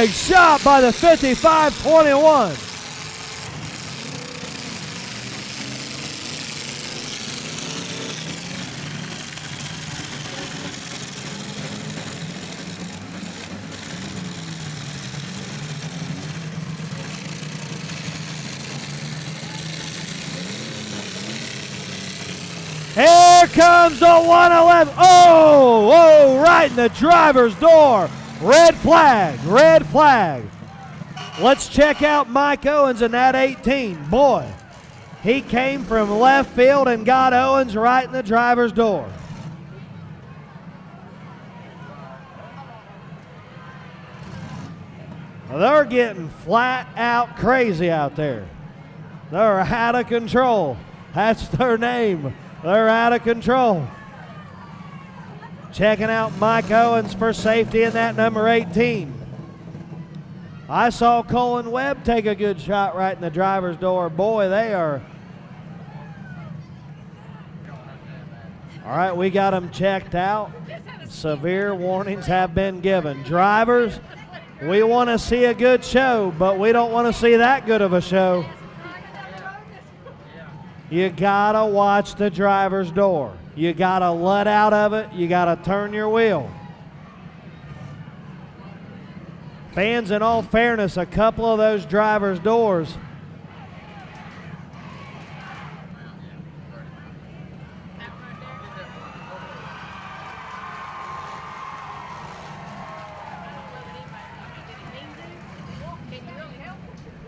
Big shot by the 55-21. Here comes the 111. Oh, right in the driver's door. Red flag, red flag. Let's check out Mike Owens in that 18. Boy, he came from left field and got Owens right in the driver's door. They're getting flat out crazy out there. They're out of control. That's their name. They're out of control. Checking out Mike Owens for safety in that number 18. I saw Colin Webb take a good shot right in the driver's door. Boy, they are. All right, we got them checked out. Severe warnings have been given. Drivers, we want to see a good show, but we don't want to see that good of a show. You gotta watch the driver's door. You gotta let out of it. You gotta turn your wheel. Fans, in all fairness, a couple of those drivers' doors.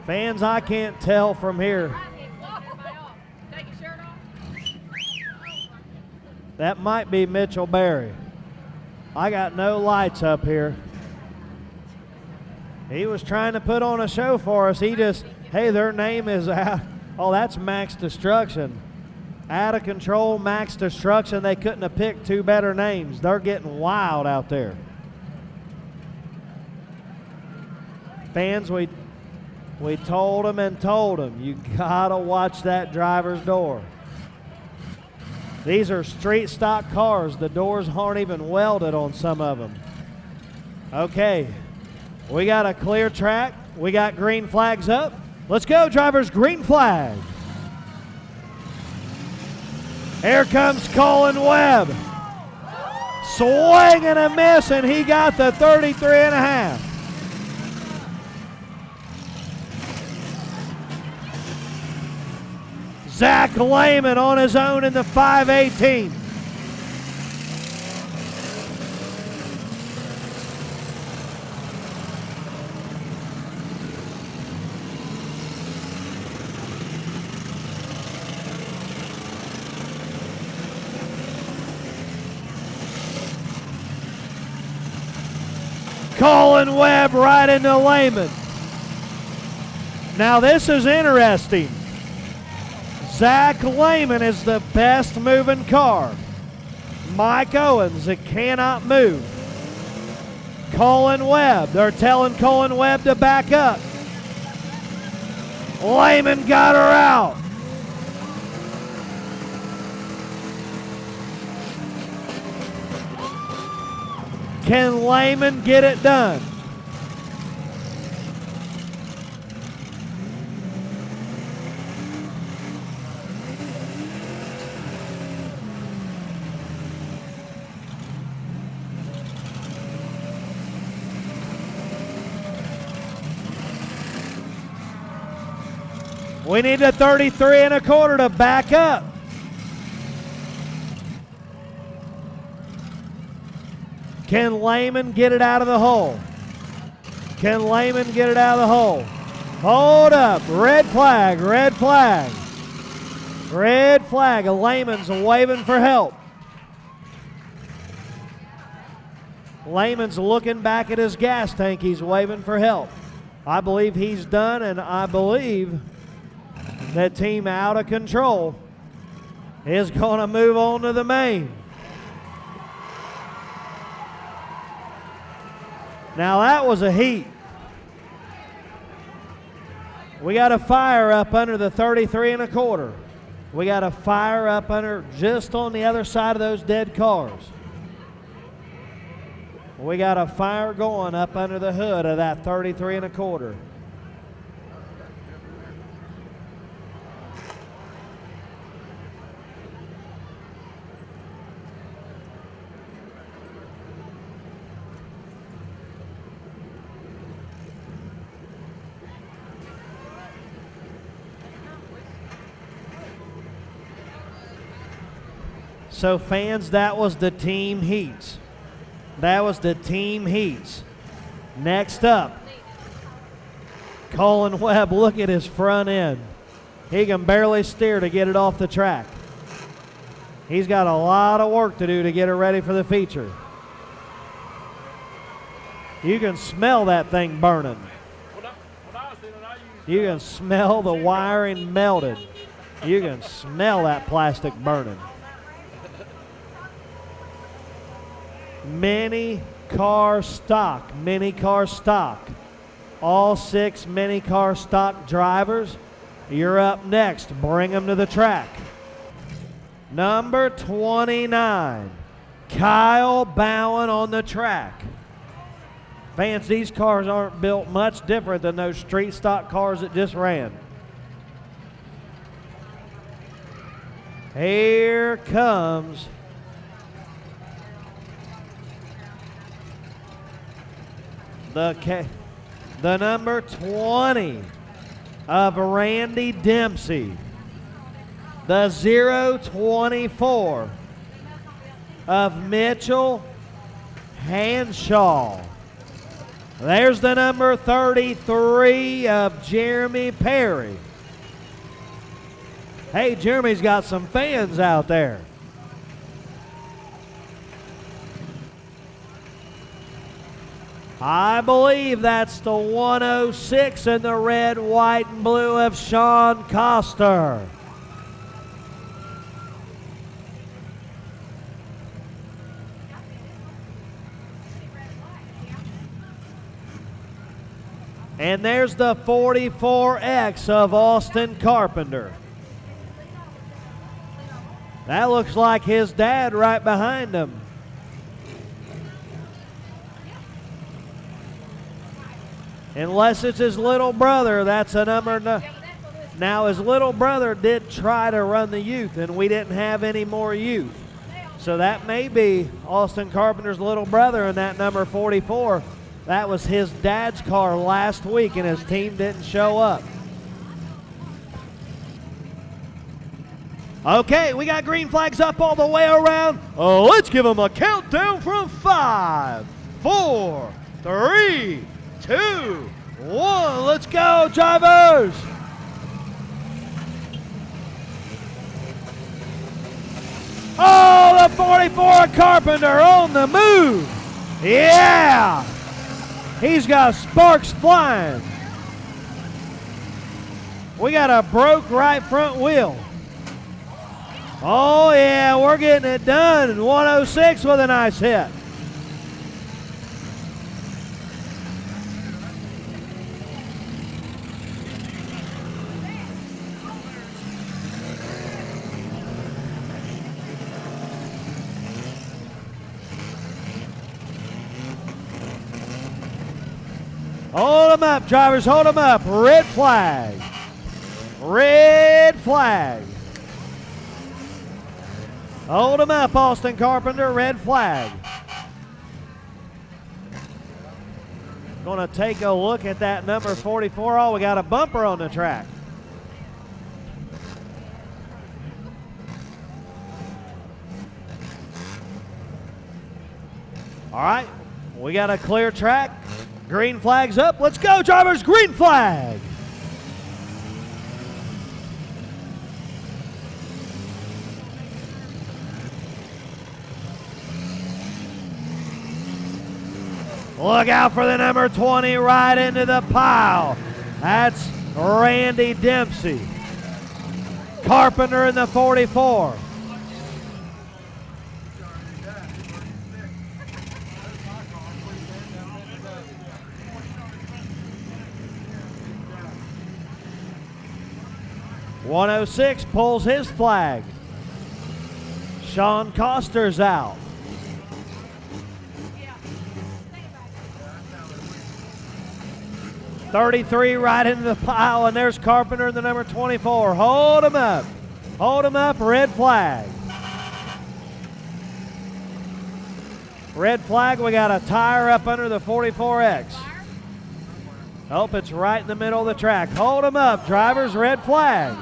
Fans, I can't tell from here. That might be Mitchell Berry. I got no lights up here. He was trying to put on a show for us. He just, hey, their name is out. Oh, that's Max Destruction. Out of control, Max Destruction. They couldn't have picked two better names. They're getting wild out there. Fans, we told them and told them, you gotta watch that driver's door. These are street stock cars. The doors aren't even welded on some of them. Okay, we got a clear track. We got green flags up. Let's go, drivers, green flag. Here comes Colin Webb. Swing and a miss, and he got the 33 and a half. Zach Lehman on his own in the 518. Colin Webb right into Lehman. Now this is interesting. Zach Lehman is the best moving car. Mike Owens, it cannot move. Colin Webb, they're telling Colin Webb to back up. Lehman got her out. Can Lehman get it done? We need a 33 and a quarter to back up. Can Lehman get it out of the hole? Can Lehman get it out of the hole? Hold up. Red flag, red flag. Red flag. Lehman's waving for help. Lehman's looking back at his gas tank. He's waving for help. I believe he's done, and I believe that team out of control is going to move on to the main. Now that was a heat. We got a fire up under the 33 and a quarter. We got a fire up under just on the other side of those dead cars. We got a fire going up under the hood of that 33 and a quarter. So fans, that was the team heats. That was the team heats. Next up, Colin Webb, look at his front end. He can barely steer to get it off the track. He's got a lot of work to do to get it ready for the feature. You can smell that thing burning. You can smell the wiring melted. You can smell that plastic burning. Mini car stock. All 6 mini car stock drivers, you're up next. Bring them to the track. Number 29, Kyle Bowen on the track. Fans, these cars aren't built much different than those street stock cars that just ran. Here comes the number 20 of Randy Dempsey. The 024 of Mitchell Hanshaw. There's the number 33 of Jeremy Perry. Hey, Jeremy's got some fans out there. I believe that's the 106 in the red, white, and blue of Sean Coster. And there's the 44X of Austin Carpenter. That looks like his dad right behind him. Unless it's his little brother, that's a number. Now, his little brother did try to run the youth, and we didn't have any more youth. So that may be Austin Carpenter's little brother in that number 44. That was his dad's car last week, and his team didn't show up. Okay, we got green flags up all the way around. Oh, let's give them a countdown from 5, 4, 3, 2, 1. Let's go, drivers. Oh, the 44 Carpenter on the move. Yeah. He's got sparks flying. We got a broke right front wheel. Oh, yeah, we're getting it done. 106 with a nice hit. Hold them up, drivers, hold them up. Red flag. Red flag. Hold them up, Austin Carpenter, red flag. Going to take a look at that number 44. Oh, we got a bumper on the track. All right, we got a clear track. Green flag's up. Let's go, drivers, green flag. Look out for the number 20 right into the pile. That's Randy Dempsey. Carpenter in the 44. .106 pulls his flag. Sean Coster's out. .33 right into the pile, and there's Carpenter in the number 24. Hold him up. Hold him up, red flag. Red flag, we got a tire up under the 44X. Oh, it's right in the middle of the track. Hold him up, drivers, red flag.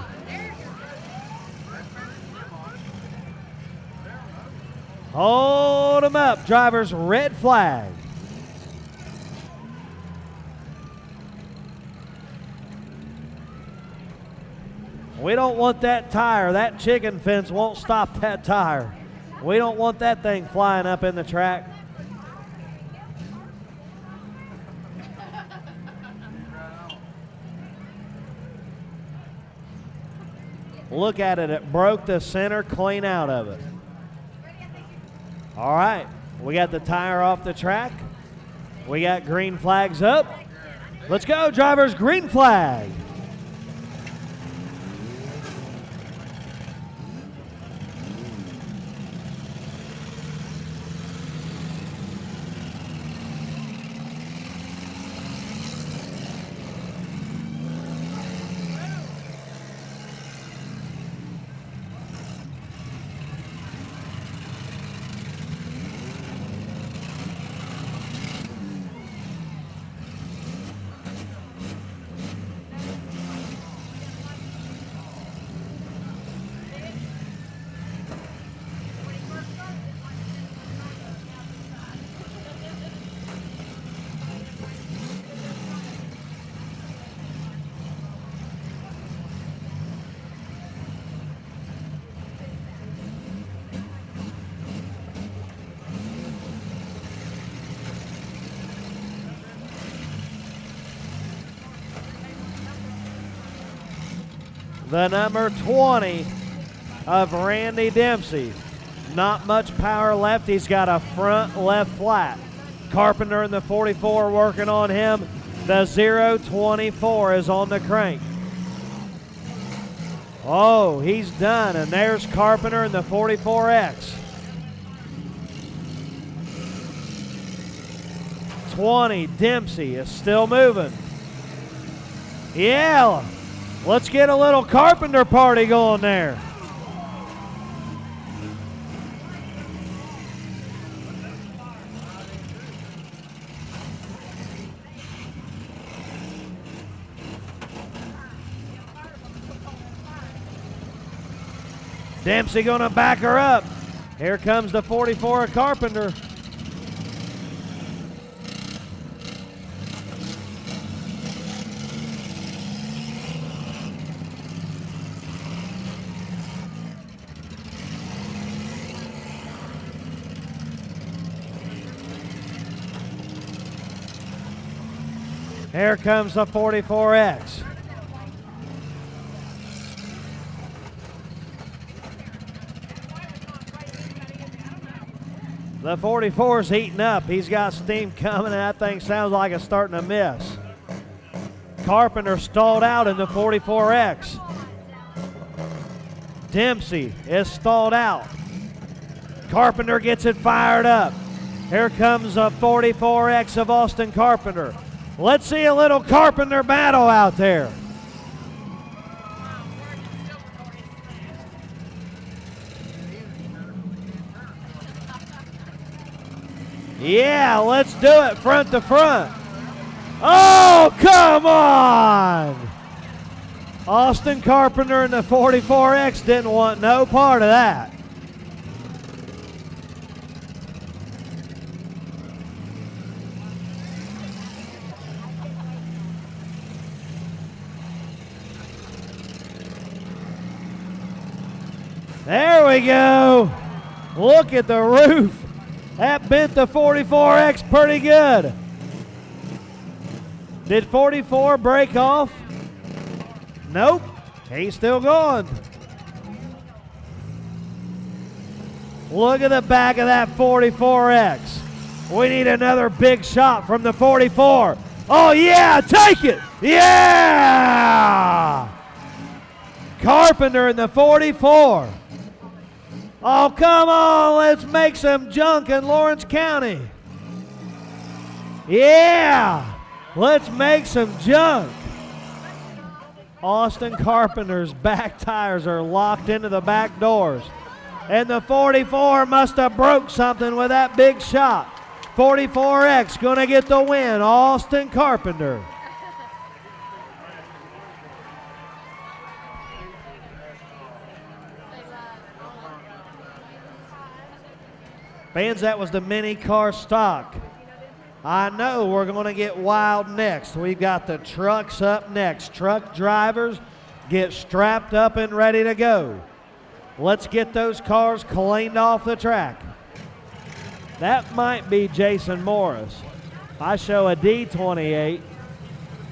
Hold him up, drivers, red flag. We don't want that tire. That chicken fence won't stop that tire. We don't want that thing flying up in the track. Look at it. It broke the center clean out of it. All right. We got the tire off the track. We got green flags up. Let's go, drivers. Green flag. The number 20 of Randy Dempsey. Not much power left. He's got a front left flat. Carpenter in the 44 working on him. The 024 is on the crank. Oh, he's done, and there's Carpenter in the 44X. 20, Dempsey is still moving. Yeah. Let's get a little Carpenter party going there. Dempsey gonna back her up. Here comes the 44 of Carpenter. Here comes the 44X. The 44's heating up. He's got steam coming, and that thing sounds like it's starting to miss. Carpenter stalled out in the 44X. Dempsey is stalled out. Carpenter gets it fired up. Here comes a 44X of Austin Carpenter. Let's see a little Carpenter battle out there. Yeah, let's do it front to front. Oh, come on! Austin Carpenter and the 44X didn't want no part of that. There we go. Look at the roof. That bent the 44X pretty good. Did 44 break off? Nope. He's still going. Look at the back of that 44X. We need another big shot from the 44. Oh, yeah, take it. Yeah! Carpenter in the 44. Oh, come on, let's make some junk in Lawrence County. Yeah, let's make some junk. Austin Carpenter's back tires are locked into the back doors. And the 44 must have broke something with that big shot. 44X gonna get the win, Austin Carpenter. Fans, that was the mini car stock. I know we're going to get wild next. We've got the trucks up next. Truck drivers get strapped up and ready to go. Let's get those cars cleaned off the track. That might be Jason Morris. I show a D28.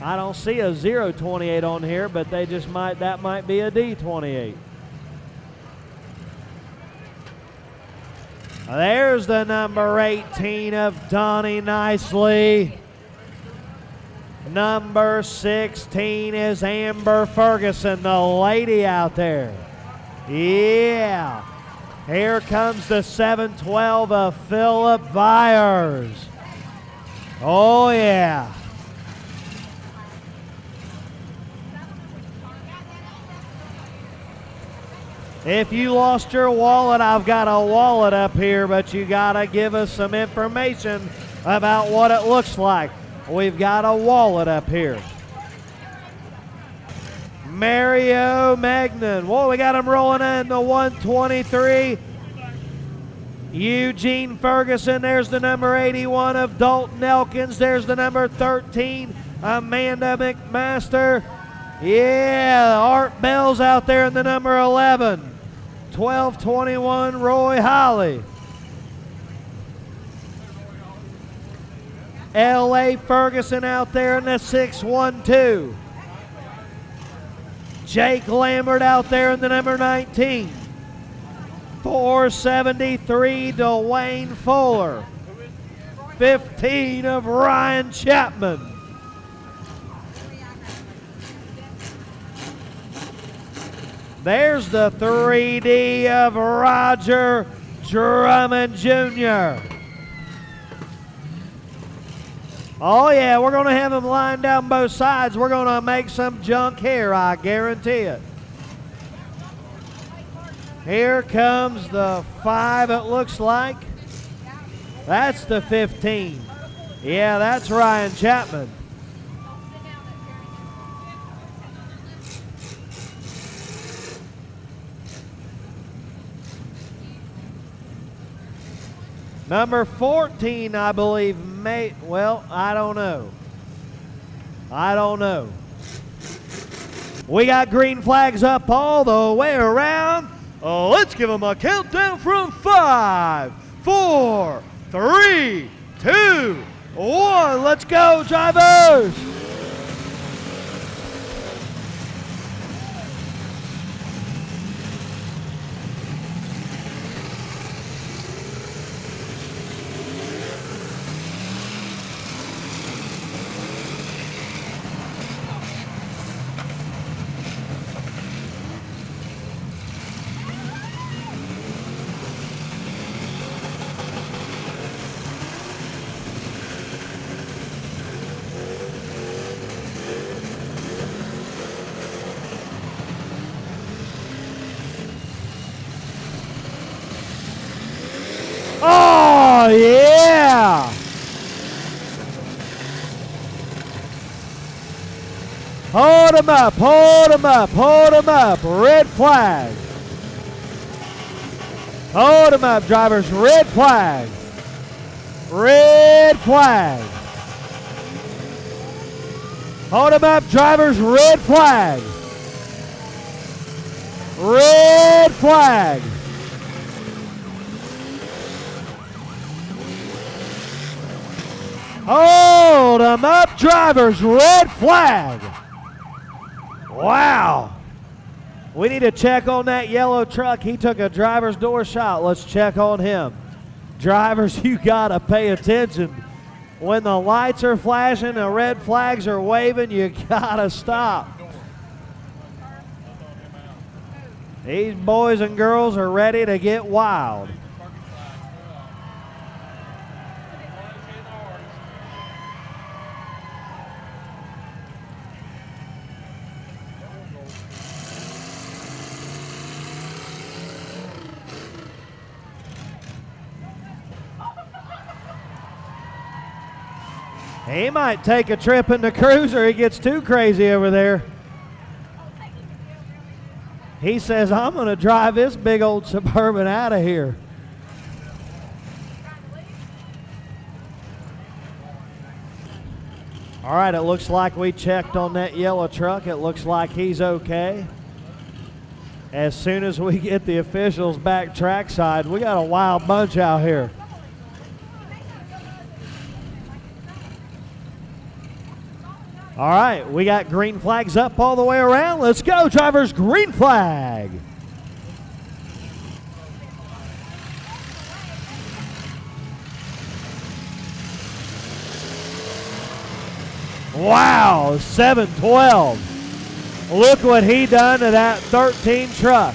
I don't see a 028 on here, but they just might, that might be a D28. There's the number 18 of Donnie Nicely. Number 16 is Amber Ferguson, the lady out there. Yeah. Here comes the 712 of Philip Vyers. Oh, yeah. If you lost your wallet, I've got a wallet up here, but you got to give us some information about what it looks like. We've got a wallet up here. Mario Magnan. Whoa, we got him rolling in the 123. Eugene Ferguson. There's the number 81 of Dalton Elkins. There's the number 13, Amanda McMaster. Yeah, Art Bell's out there in the number 11. 1221, Roy Holly. L.A. Ferguson out there in the 612. Jake Lambert out there in the number 19. 473, Dwayne Fuller. 15 of Ryan Chapman. There's the 3D of Roger Drummond Jr. Oh, yeah, we're going to have them lined down both sides. We're going to make some junk here, I guarantee it. Here comes the 5, it looks like. That's the 15. Yeah, that's Ryan Chapman. Number 14, I believe, well, I don't know. I don't know. We got green flags up all the way around. Let's give them a countdown from 5, 4, 3, 2, 1. Let's go, drivers. Oh, yeah! Hold him up, hold him up, hold him up. Red flag. Hold him up, drivers. Red flag. Red flag. Hold him up, drivers. Red flag. Red flag. Hold them up, drivers. Red flag. Wow. We need to check on that yellow truck. He took a driver's door shot. Let's check on him. Drivers, you got to pay attention. When the lights are flashing, the red flags are waving, you got to stop. These boys and girls are ready to get wild. He might take a trip in the cruiser. He gets too crazy over there. He says, I'm going to drive this big old Suburban out of here. All right, it looks like we checked on that yellow truck. It looks like he's okay. As soon as we get the officials back trackside, we got a wild bunch out here. All right, we got green flags up all the way around. Let's go, drivers. Green flag. Wow, 712. Look what he done to that 13 truck.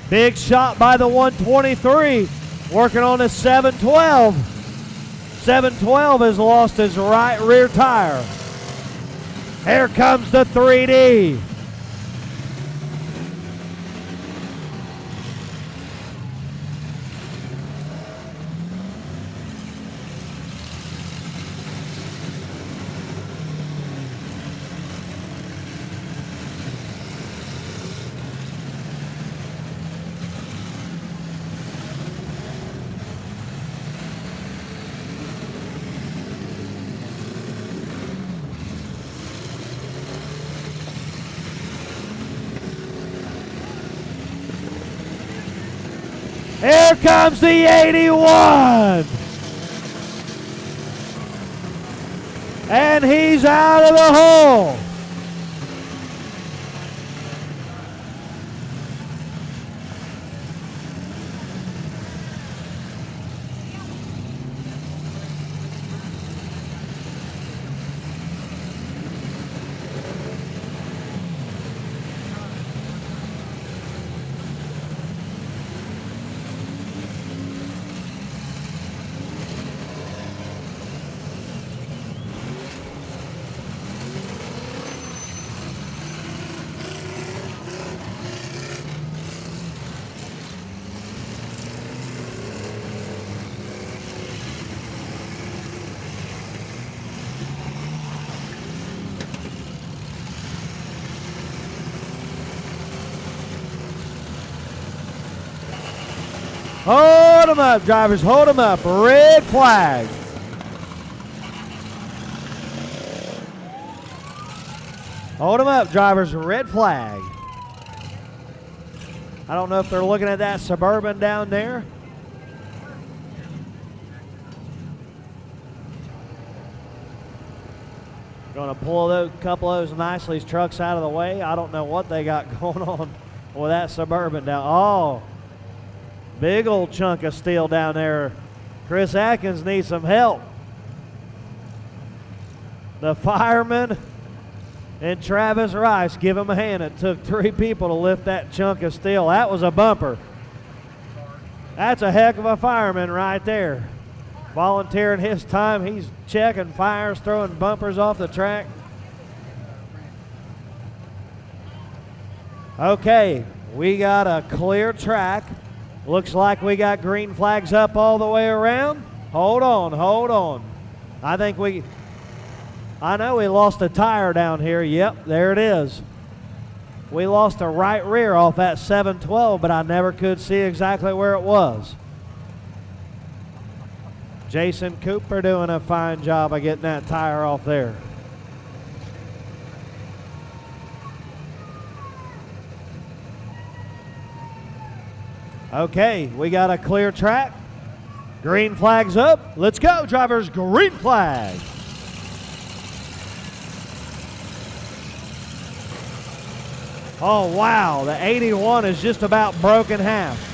Big shot by the 123, working on a 712. 712 has lost his right rear tire. Here comes the 3D. Here comes the 81. And he's out of the hole. Hold them up, drivers, hold them up. Red flag. Hold them up, drivers, red flag. I don't know if they're looking at that Suburban down there. Going to pull a couple of those nicely trucks out of the way. I don't know what they got going on with that Suburban down. Oh, big old chunk of steel down there. Chris Atkins needs some help. The fireman and Travis Rice give him a hand. It took 3 people to lift that chunk of steel. That was a bumper. That's a heck of a fireman right there. Volunteering his time. He's checking fires, throwing bumpers off the track. Okay, we got a clear track. Looks like we got green flags up all the way around. Hold on, hold on. I know we lost a tire down here. Yep, there it is. We lost a right rear off that 712, but I never could see exactly where it was. Jason Cooper doing a fine job of getting that tire off there. Okay, we got a clear track. Green flag's up. Let's go, drivers, green flag. Oh, wow, the 81 is just about broken half.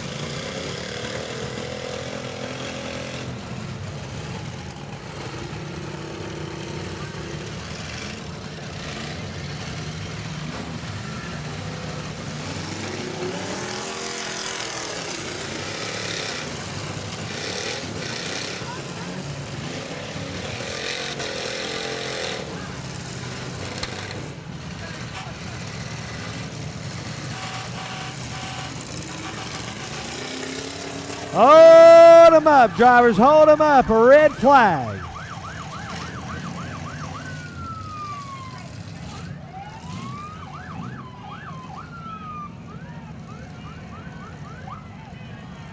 Hold them up, drivers, hold them up, a red flag.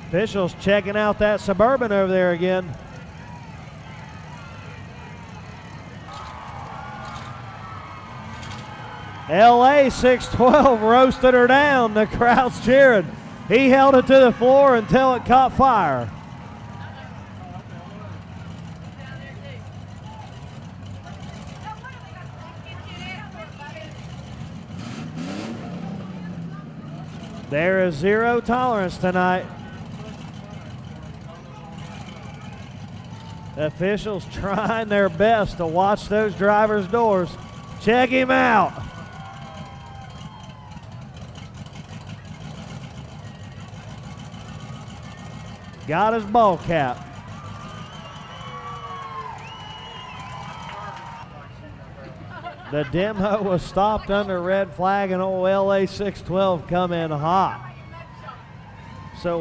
Officials checking out that Suburban over there again. LA 612 roasted her down. The crowd's cheering. He held it to the floor until it caught fire. There is zero tolerance tonight. The officials trying their best to watch those drivers' doors. Check him out. Got his ball cap. The demo was stopped under red flag and old LA 612 come in hot. So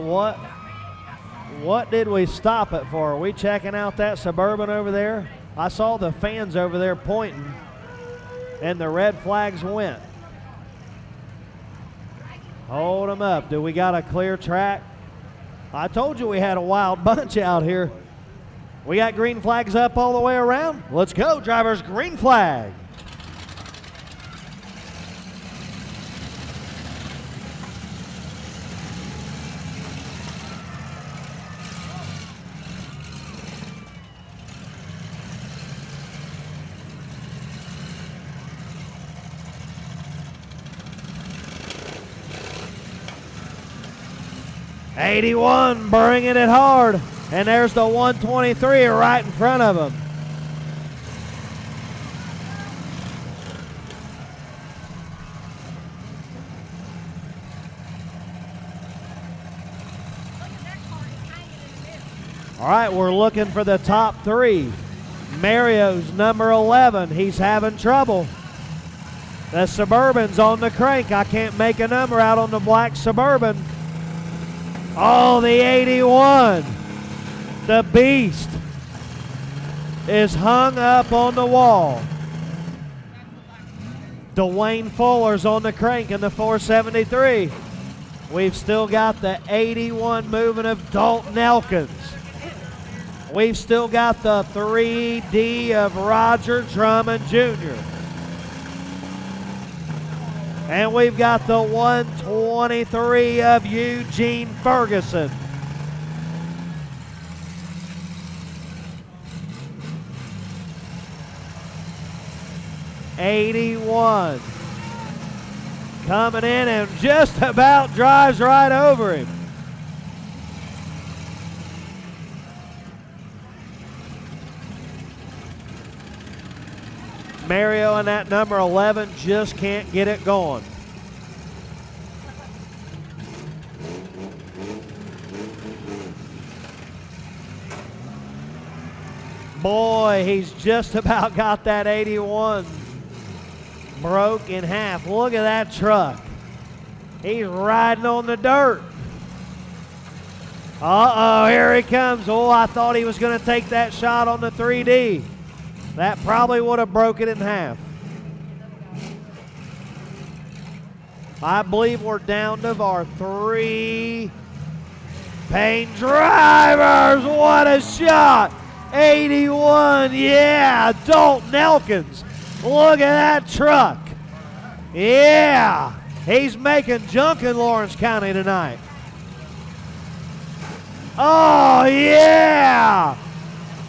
what did we stop it for? Are we checking out that Suburban over there? I saw the fans over there pointing and the red flags went. Hold them up. Do we got a clear track? I told you we had a wild bunch out here. We got green flags up all the way around. Let's go, drivers, green flag. '81 bringing it hard, and there's the 123 right in front of him. All right, we're looking for the top 3. Mario's number 11. He's having trouble. The Suburban's on the crank. I can't make a number out on the black Suburban. Oh, the 81. The beast is hung up on the wall. Dwayne Fuller's on the crank in the 473. We've still got the 81 moving of Dalton Elkins. We've still got the 3D of Roger Drummond Jr. And we've got the 123 of Eugene Ferguson. '81 coming in and just about drives right over him. Mario and that number 11 just can't get it going. Boy, he's just about got that 81 broke in half. Look at that truck. He's riding on the dirt. Uh-oh, here he comes. Oh, I thought he was going to take that shot on the 3D. That probably would have broke it in half. I believe we're down to our 3 paint drivers. What a shot. 81, yeah, Dalton Elkins. Look at that truck. Yeah, he's making junk in Lawrence County tonight. Oh, yeah.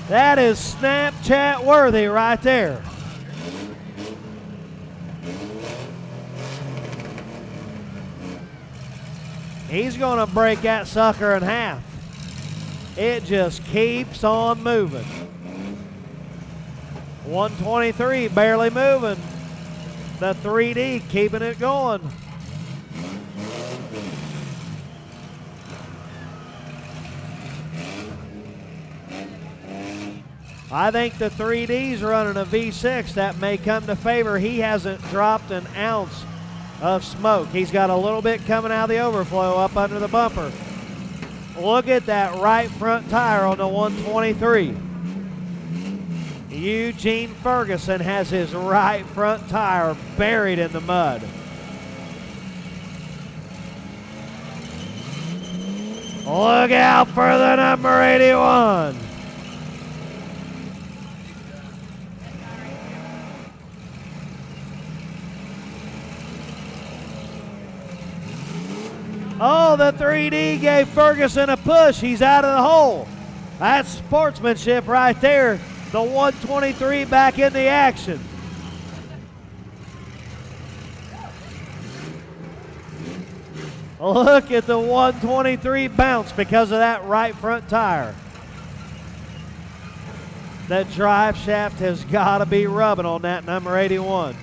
That is Snapchat worthy right there. He's going to break that sucker in half. It just keeps on moving. 123 barely moving. The 3D keeping it going. I think the 3D's running a V6. That may come to favor. He hasn't dropped an ounce of smoke. He's got a little bit coming out of the overflow up under the bumper. Look at that right front tire on the 123. Eugene Ferguson has his right front tire buried in the mud. Look out for the number 81. Oh, the 3D gave Ferguson a push. He's out of the hole. That's sportsmanship right there. The 123 back in the action. Look at the 123 bounce because of that right front tire. That drive shaft has got to be rubbing on that number 81.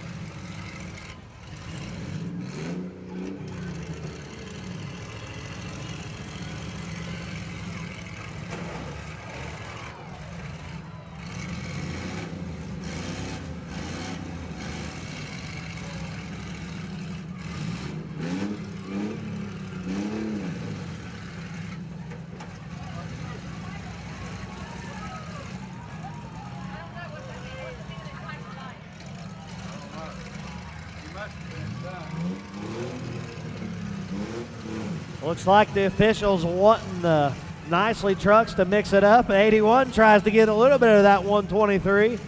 Looks like the officials wanting the Nicely trucks to mix it up. 81 tries to get a little bit of that 123.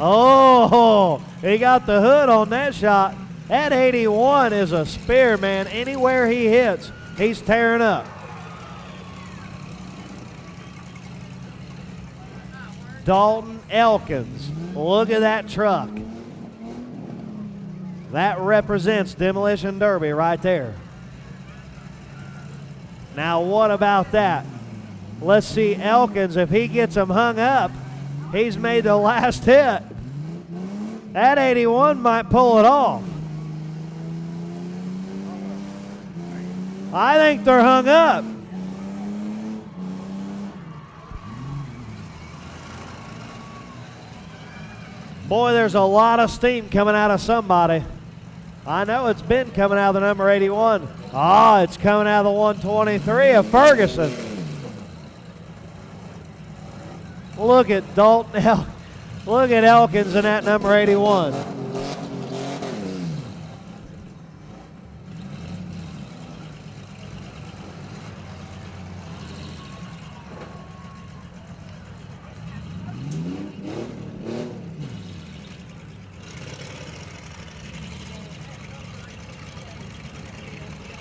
Oh, he got the hood on that shot. That 81 is a spear, man. Anywhere he hits, he's tearing up. Dalton Elkins, look at that truck. That represents Demolition Derby right there. Now what about that? Let's see Elkins, if he gets him hung up, he's made the last hit. That 81 might pull it off. I think they're hung up. Boy, there's a lot of steam coming out of somebody. I know it's been coming out of the number 81. Ah, it's coming out of the 123 of Ferguson. Look at Dalton. Look at Elkins in that number 81.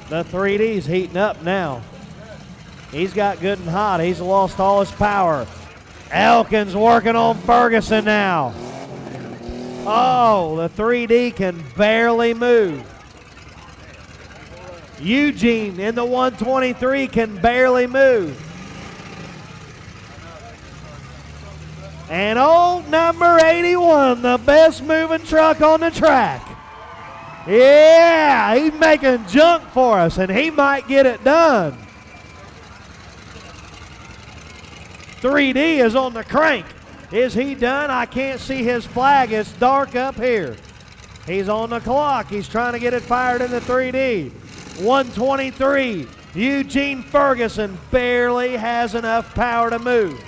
The 3D's heating up now. He's got good and hot. He's lost all his power. Elkins working on Ferguson now. Oh, the 3D can barely move. Eugene in the 123 can barely move. And old number 81, the best moving truck on the track. Yeah, he's making junk for us, and he might get it done. 3D is on the crank. Is he done? I can't see his flag. It's dark up here. He's on the clock. He's trying to get it fired in the 3D. 123, Eugene Ferguson barely has enough power to move.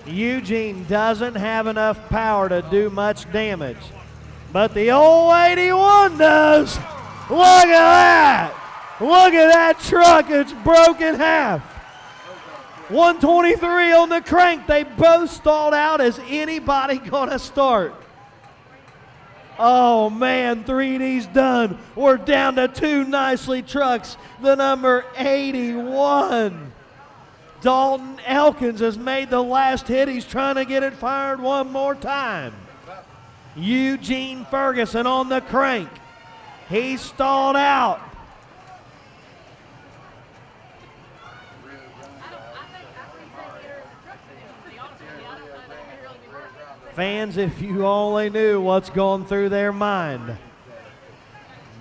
Eugene doesn't have enough power to do much damage, but the old 81 does. Look at that. Look at that truck. It's broken half. 123 on the crank. They both stalled out. Is anybody going to start? Oh, man, 3D's done. We're down to two nicely trucks. The number 81. Dalton Elkins has made the last hit. He's trying to get it fired one more time. Eugene Ferguson on the crank. He stalled out. Fans, if you only knew what's going through their mind.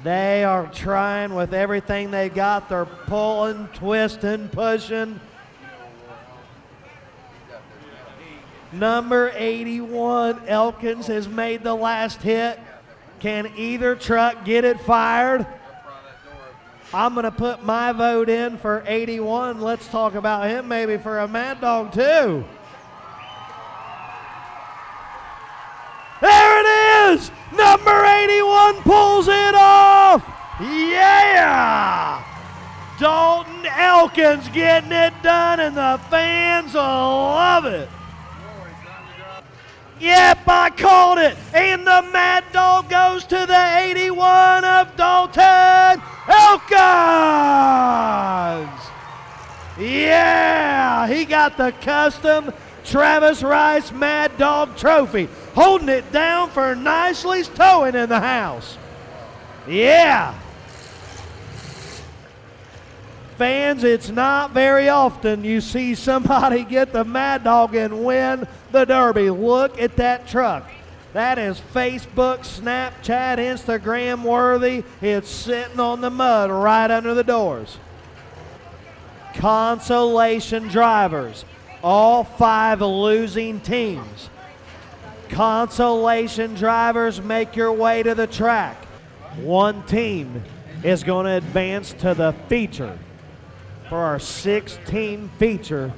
They are trying with everything they got. They're pulling, twisting, pushing. Number 81, Elkins, has made the last hit. Can either truck get it fired? I'm going to put my vote in for 81. Let's talk about him maybe for a Mad Dog too. There it is! Number 81 pulls it off! Yeah! Dalton Elkins getting it done, and the fans will love it. Yep, I called it. And the Mad Dog goes to the 81 of Dalton Elkins. Yeah, he got the custom Travis Rice Mad Dog trophy. Holding it down for Nicely's Towing in the house. Yeah. Fans, it's not very often you see somebody get the Mad Dog and win the Derby. Look at that truck. That is Facebook, Snapchat, Instagram worthy. It's sitting on the mud right under the doors. Consolation drivers. All 5 losing teams. Consolation drivers, make your way to the track. One team is going to advance to the feature for our 6-team feature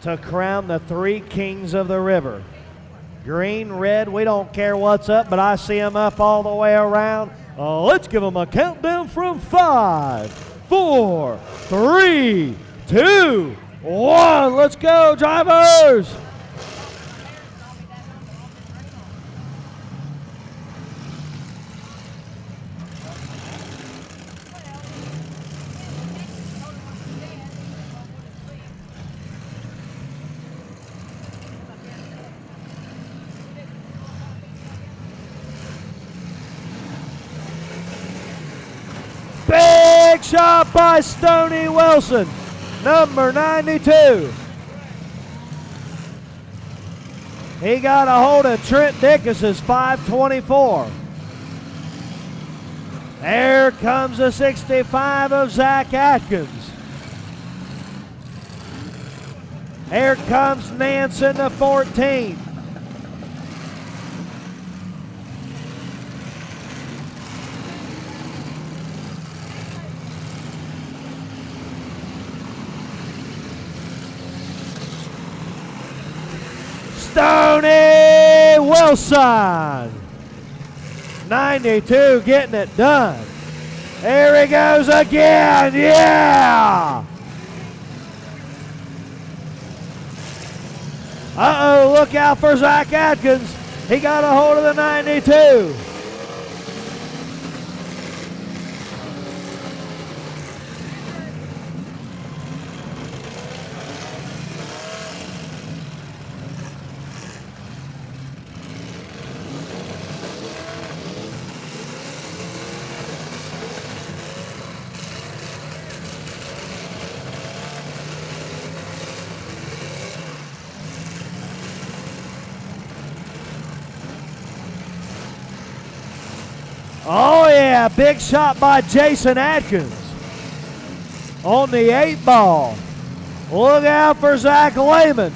to crown the 3 kings of the river. Green, red, we don't care what's up, but I see them up all the way around. Let's give them a countdown from 5, 4, 3, 2, 1. Let's go, drivers! Big shot by Stoney Wilson, number 92. He got a hold of Trent Dickus's 524. There comes the 65 of Zach Atkins. Here comes Nansen, the 14. Stoney Wilson, 92, getting it done. There he goes again, yeah! Uh-oh, look out for Zach Atkins. He got a hold of the 92. Oh yeah, big shot by Jason Atkins on the 8 ball. Look out for Zach Lehman.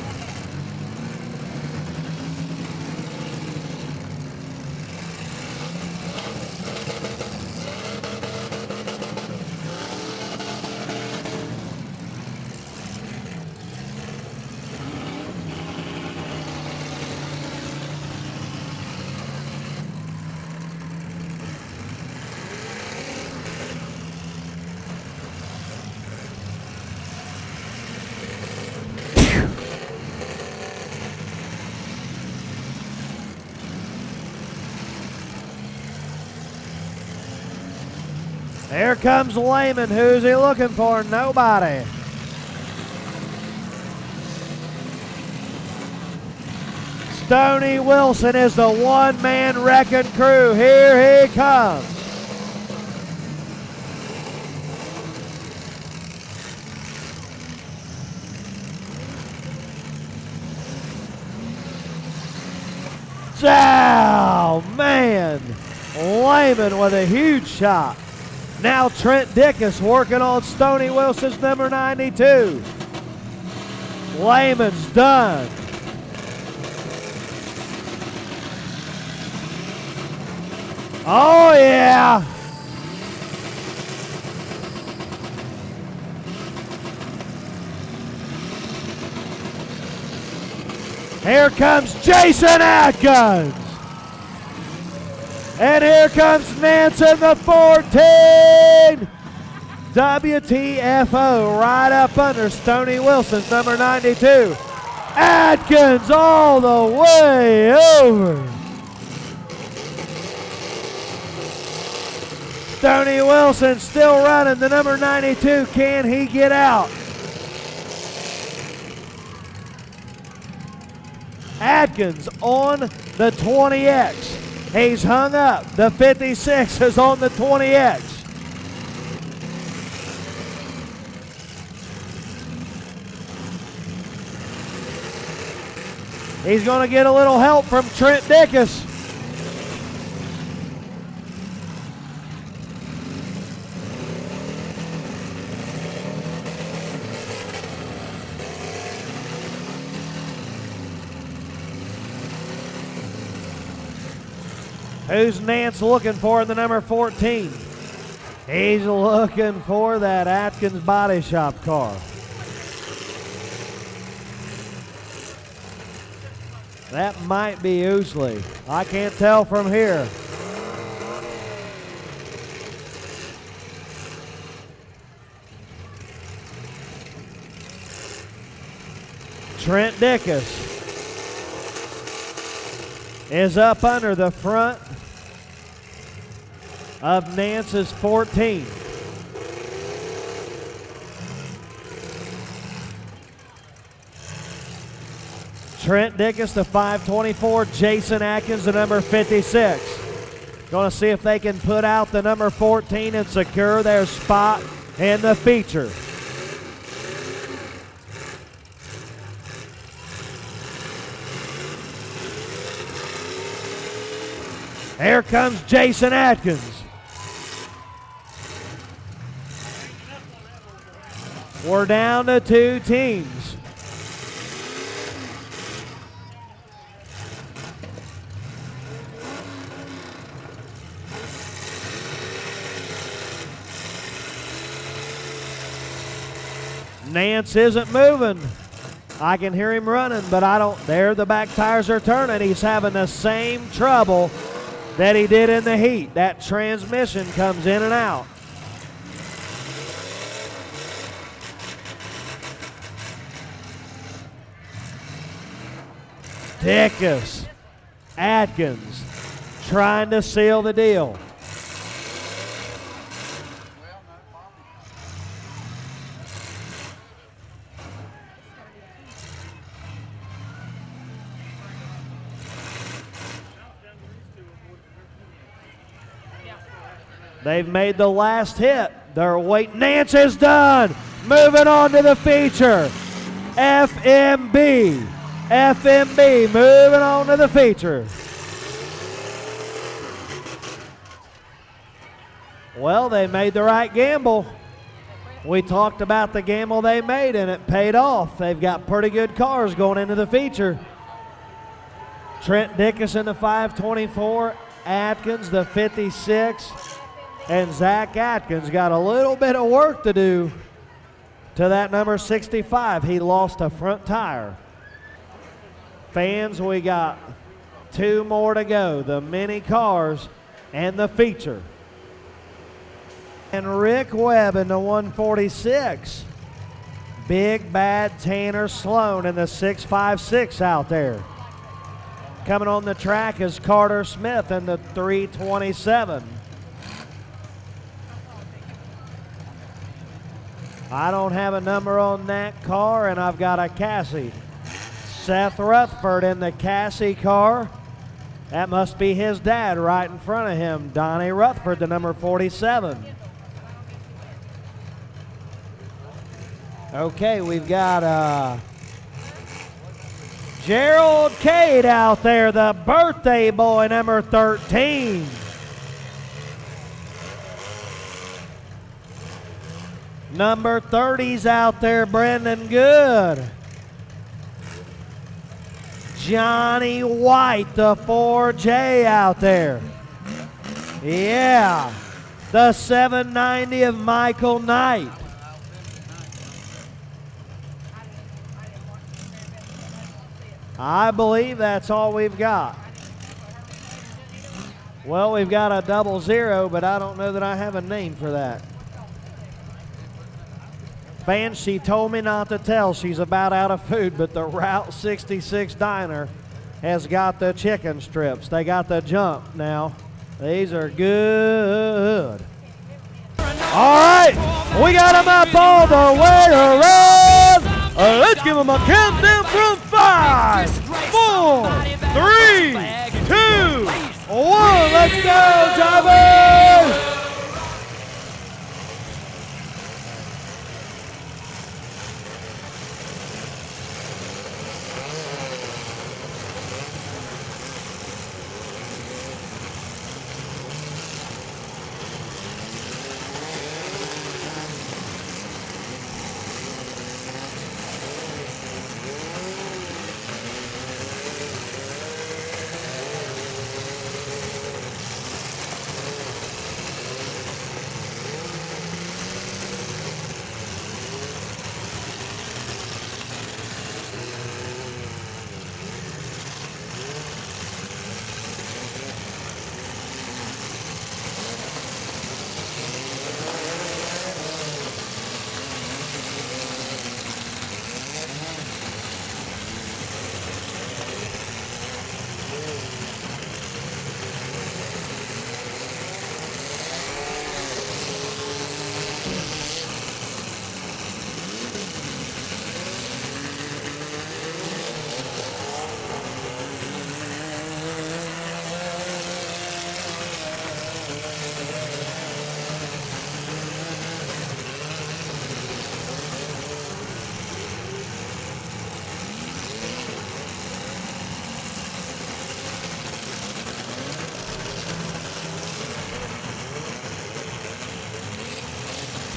Here comes Lehman. Who's he looking for? Nobody. Stoney Wilson is the one-man wrecking crew. Here he comes. Oh, man. Lehman with a huge shot. Now Trent Dickus working on Stoney Wilson's number 92. Lehman's done. Oh yeah. Here comes Jason Atkins. And here comes Nance in the 14. WTFO right up under Stoney Wilson's number 92. Atkins all the way over. Stoney Wilson still running the number 92. Can he get out? Atkins on the 20X. He's hung up. The 56 is on the 20X. He's going to get a little help from Trent Dickus. Who's Nance looking for in the number 14? He's looking for that Atkins Body Shop car. That might be Oosley. I can't tell from here. Trent Dickus is up under the front of Nance's 14. Trent Dickus, the 524. Jason Atkins, the number 56. Going to see if they can put out the number 14 and secure their spot in the feature. Here comes Jason Atkins. We're down to 2 teams. Nance isn't moving. I can hear him running, but I don't. There, the back tires are turning. He's having the same trouble that he did in the heat. That transmission comes in and out. Dickus, Atkins trying to seal the deal. They've made the last hit. They're waiting. Nance is done. Moving on to the feature. FMB. FMB moving on to the feature. Well, they made the right gamble. We talked about the gamble they made, and it paid off. They've got pretty good cars going into the feature. Trent Dickinson, the 524. Atkins, the 56. And Zach Atkins got a little bit of work to do to that number 65. He lost a front tire. Fans, we got 2 more to go, the mini cars and the feature. And Rick Webb in the 146. Big Bad Tanner Sloan in the 656 out there. Coming on the track is Carter Smith in the 327. I don't have a number on that car, and I've got a Cassie. Seth Rutherford in the Cassie car. That must be his dad right in front of him, Donnie Rutherford, the number 47. Okay, we've got Gerald Cade out there, the birthday boy, number 13. Number 30's out there, Brendan Good. Johnny White, the 4J out there. Yeah, the 790 of Michael Knight. I believe that's all we've got. Well, we've got a 00, but I don't know that I have a name for that. Fans, she told me not to tell. She's about out of food, but the Route 66 diner has got the chicken strips. They got the jump now. These are good. All right, we got them up all the way around. Let's give them a countdown from 5, 4, 3, 2, 1. Let's go, drivers!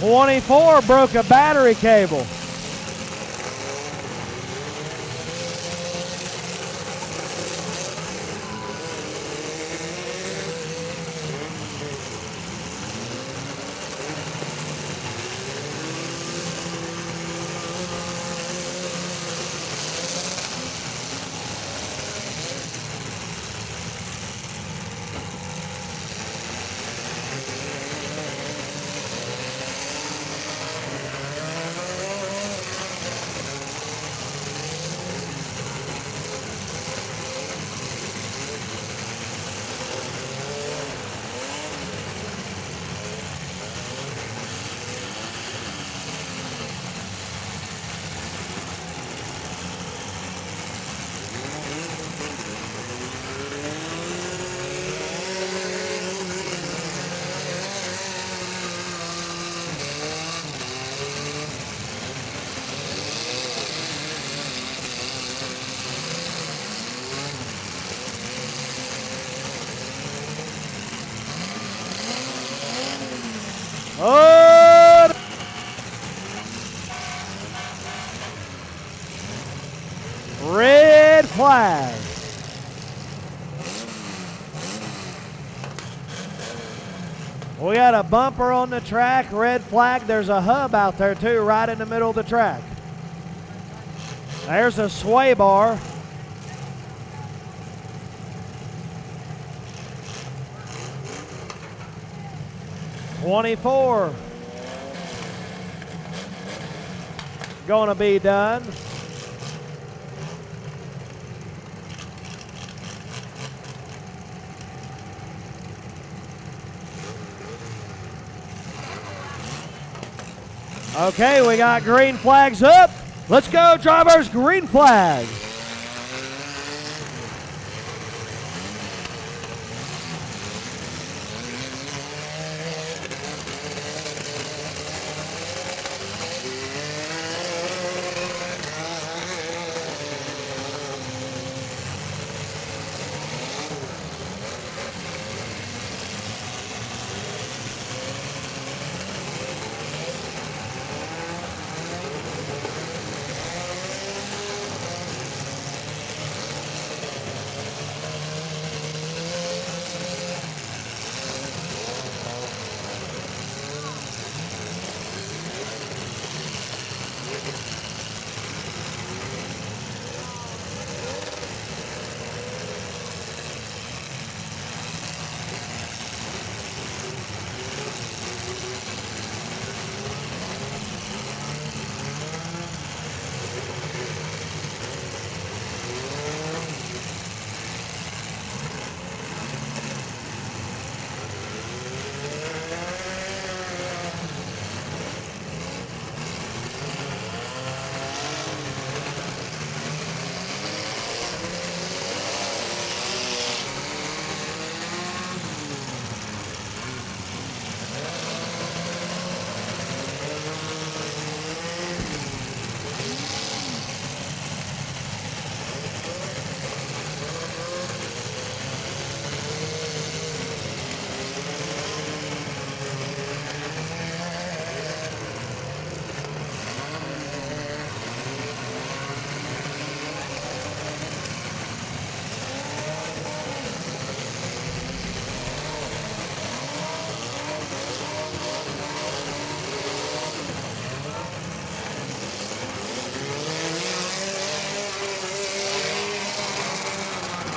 '24 broke a battery cable. Oh! Red flag. We got a bumper on the track, red flag. There's a hub out there too, right in the middle of the track. There's a sway bar. $24 gonna be done. Okay, we got green flags up. Let's go, drivers, green flag.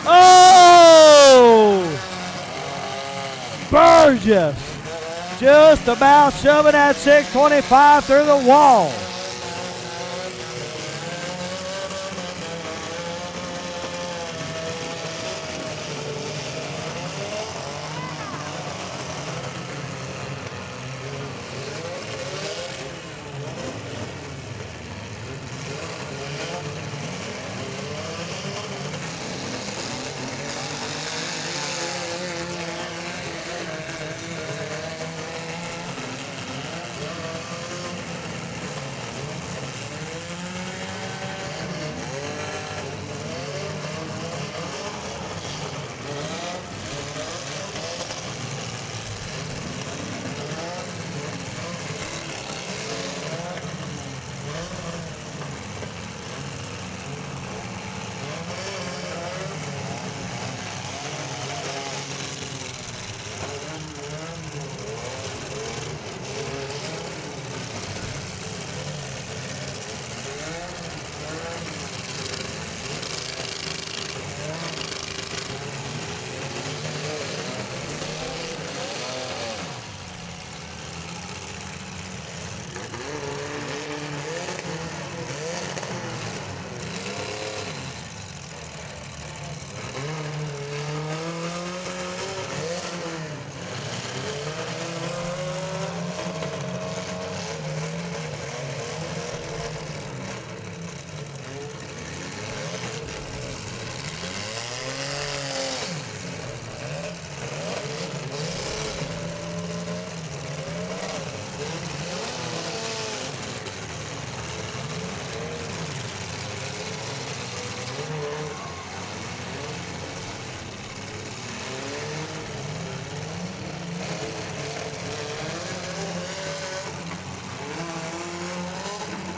Oh! Burgess just about shoving that 625 through the wall.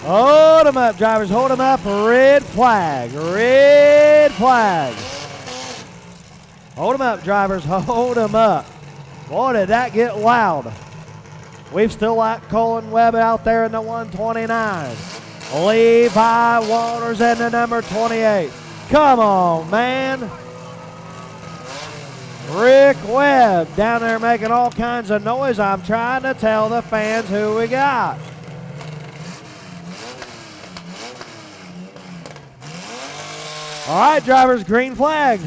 Hold them up, drivers. Hold them up. Red flag. Red flag. Hold them up, drivers. Hold them up. Boy, did that get loud. We've still got Colin Webb out there in the 129. Levi Walters in the number 28. Come on, man. Rick Webb down there making all kinds of noise. I'm trying to tell the fans who we got. All right, drivers, green flag.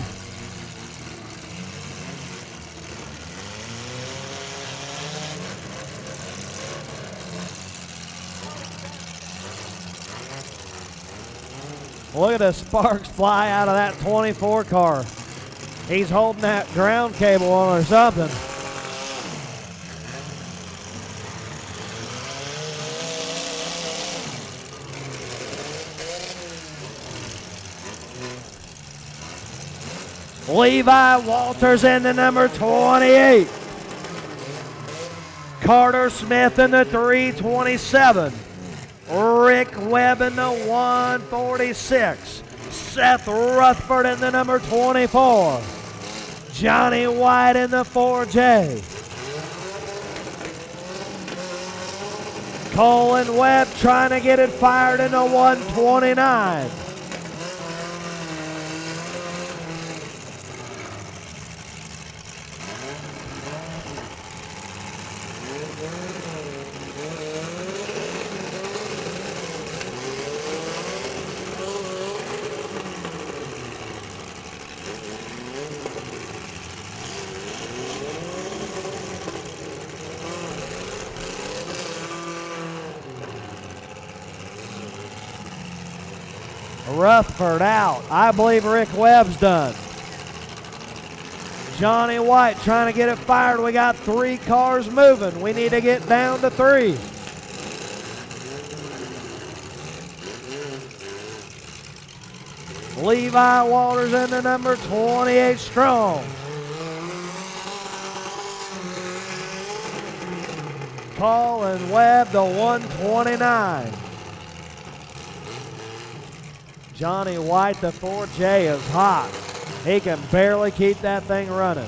Look at the sparks fly out of that 24 car. He's holding that ground cable on or something. Levi Walters in the number 28. Carter Smith in the 327. Rick Webb in the 146. Seth Rutherford in the number 24. Johnny White in the 4J. Colin Webb trying to get it fired in the 129. Rutherford out. I believe Rick Webb's done. Johnny White trying to get it fired. We got 3 cars moving. We need to get down to 3. Levi Walters in the number 28 strong. Colin Webb, the 129. Johnny White, the 4J, is hot. He can barely keep that thing running.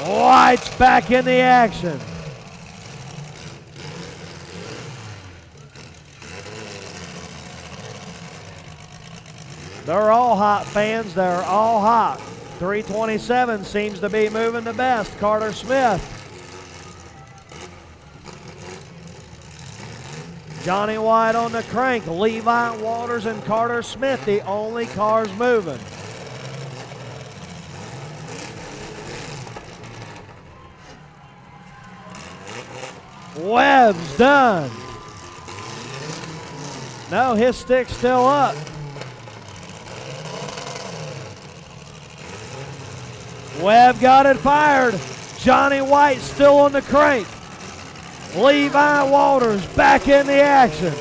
White's back in the action. They're all hot, fans. They're all hot. 327 seems to be moving the best. Carter Smith. Johnny White on the crank. Levi Walters and Carter Smith, the only cars moving. Webb's done. No, his stick's still up. Webb got it fired. Johnny White still on the crank. Levi Walters back in the action.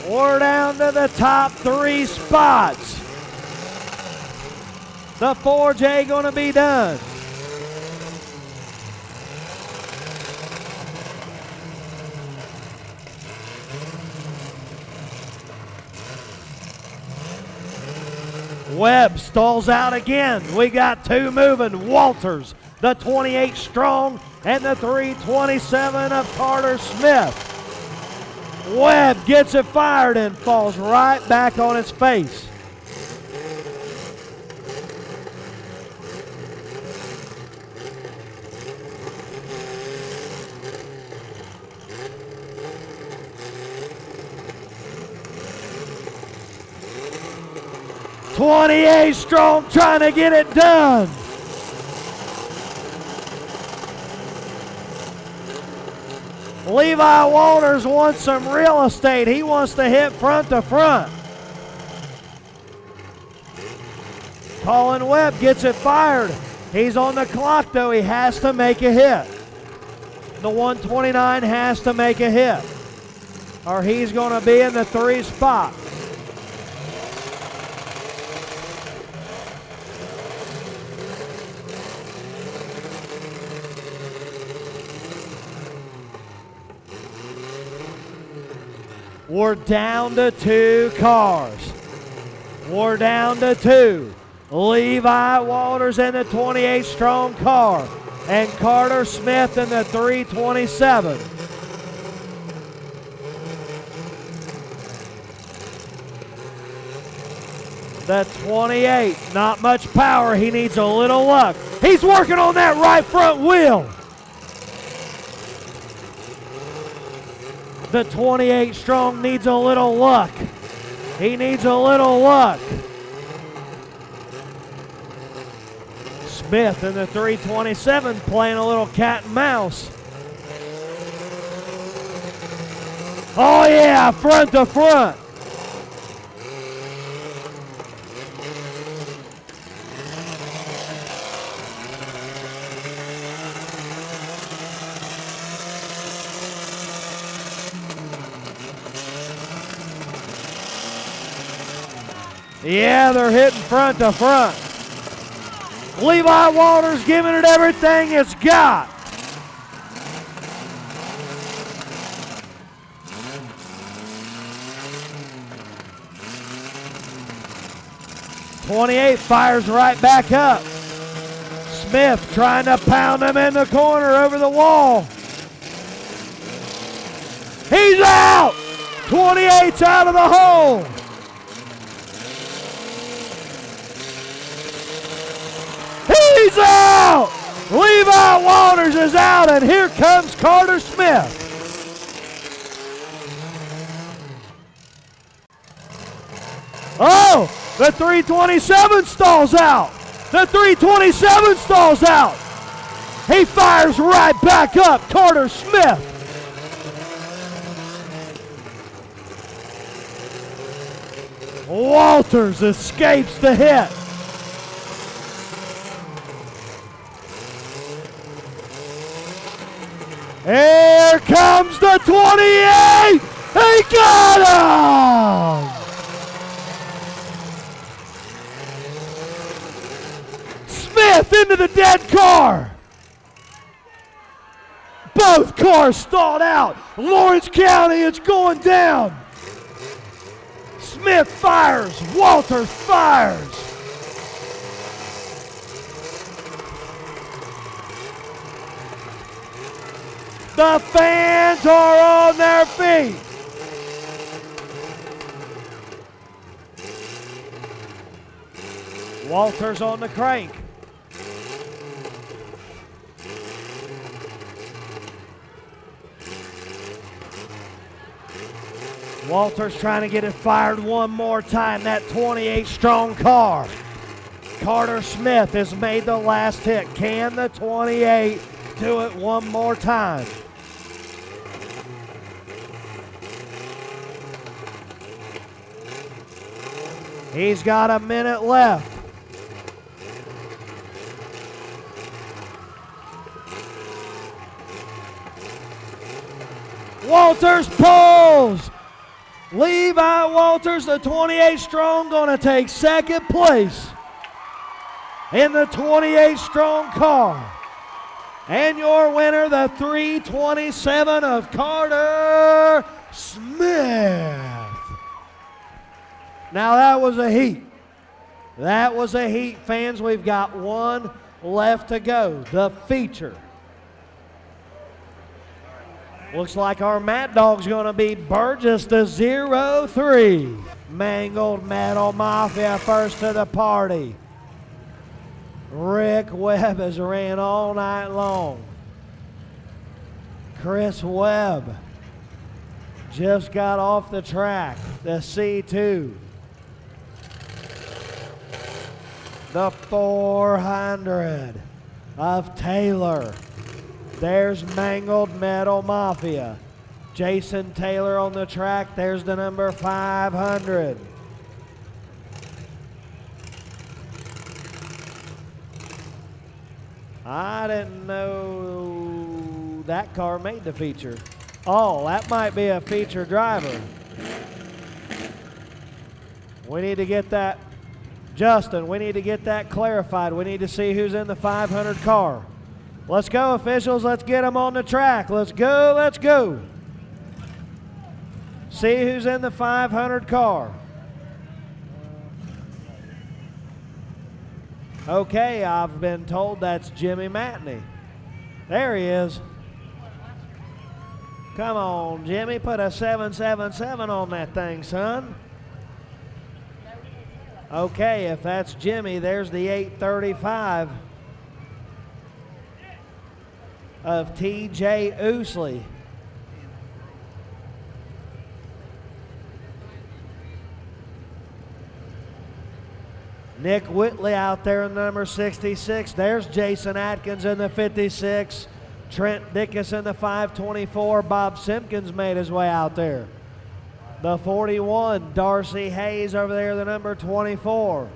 We're down to the top 3 spots. The 4J going to be done. Webb stalls out again. We got 2 moving. Walters, the 28 strong, and the 327 of Carter Smith. Webb gets it fired and falls right back on his face. "28 strong trying to get it done." Levi Walters wants some real estate. He wants to hit front to front. Colin Webb gets it fired. He's on the clock though. He has to make a hit. The 129 has to make a hit. or he's going to be in the 3 spot. We're down to 2 cars. We're down to 2. Levi Walters in the 28 strong car and Carter Smith in the 327. The 28, not much power. He needs a little luck. He's working on that right front wheel. The 28 strong needs a little luck. He needs a little luck. Smith in the 327 playing a little cat and mouse. Oh yeah, front to front. Yeah, they're hitting front to front. Levi Walters giving it everything it's got. '28 fires right back up. Smith trying to pound him in the corner over the wall. He's out! 28's out of the hole. He's out! Levi Walters is out, and here comes Carter Smith. Oh, the 327 stalls out. The 327 stalls out. He fires right back up, Carter Smith. Walters escapes the hit. Here comes the 28! He got him! Smith into the dead car. Both cars stalled out. Lawrence County, it's going down. Smith fires, Walters fires. The fans are on their feet. Walters on the crank. Walters trying to get it fired one more time, that 28 strong car. Carter Smith has made the last hit. Can the 28 do it one more time? He's got a minute left. Walters pulls. Levi Walters, the 28 strong, gonna take second place in the 28 strong car. And your winner, the 327 of Carter Smith. Now that was a heat. That was a heat, fans. We've got one left to go, the feature. Looks like our Mad Dog's gonna be Burgess, the 03. Mangled Metal Mafia first to the party. Rick Webb has ran all night long. Chris Webb just got off the track, the C2. The 400 of Taylor. There's Mangled Metal Mafia. Jason Taylor on the track. There's the number 500. I didn't know that car made the feature. Oh, that might be a feature driver. We need to get that, Justin, we need to get that clarified. We need to see who's in the 500 car. Let's go, officials. Let's get them on the track. Let's go, let's go. See who's in the 500 car. Okay, I've been told that's Jimmy Matney. There he is. Come on, Jimmy, put a 777 on that thing, son. Okay, if that's Jimmy, there's the 835 of T.J. Oosley. Nick Whitley out there in number 66. There's Jason Atkins in the 56. Trent Dickus in the 524. Bob Simpkins made his way out there. The 41, Darcy Hayes over there, the number 24.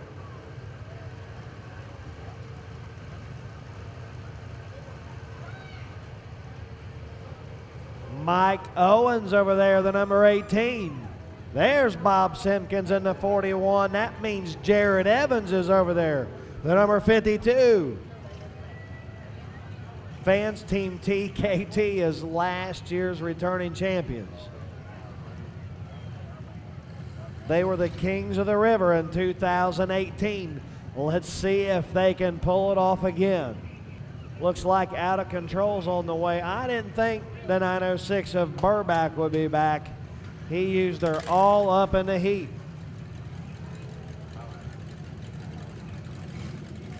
Mike Owens over there, the number 18. There's Bob Simpkins in the 41. That means Jared Evans is over there, the number 52. Fans Team TKT is last year's returning champions. They were the Kings of the River in 2018. Let's see if they can pull it off again. Looks like Out of Control's on the way. I didn't think the 906 of Burback would be back. He used her all up in the heat.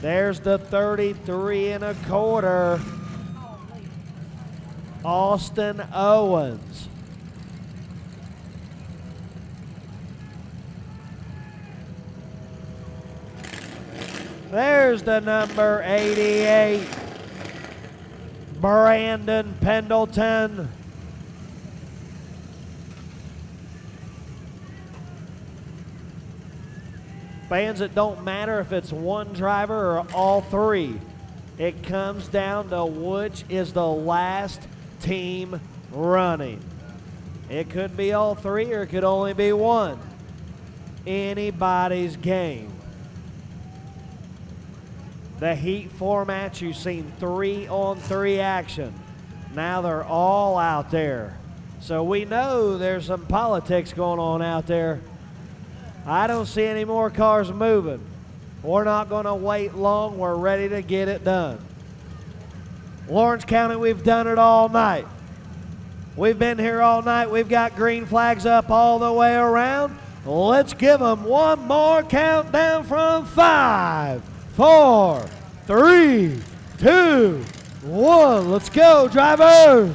There's the 33 1/4. Austin Owens. There's the number 88, Brandon Pendleton. Fans, it don't matter if it's one driver or all three. It comes down to which is the last team running. It could be all three or it could only be one. Anybody's game. The heat format, you've seen 3-on-3 action. Now they're all out there. So we know there's some politics going on out there. I don't see any more cars moving. We're not going to wait long. We're ready to get it done. Lawrence County, we've done it all night. We've been here all night. We've got green flags up all the way around. Let's give them one more countdown from 5, 4, 3, 2, 1. Let's go, drivers.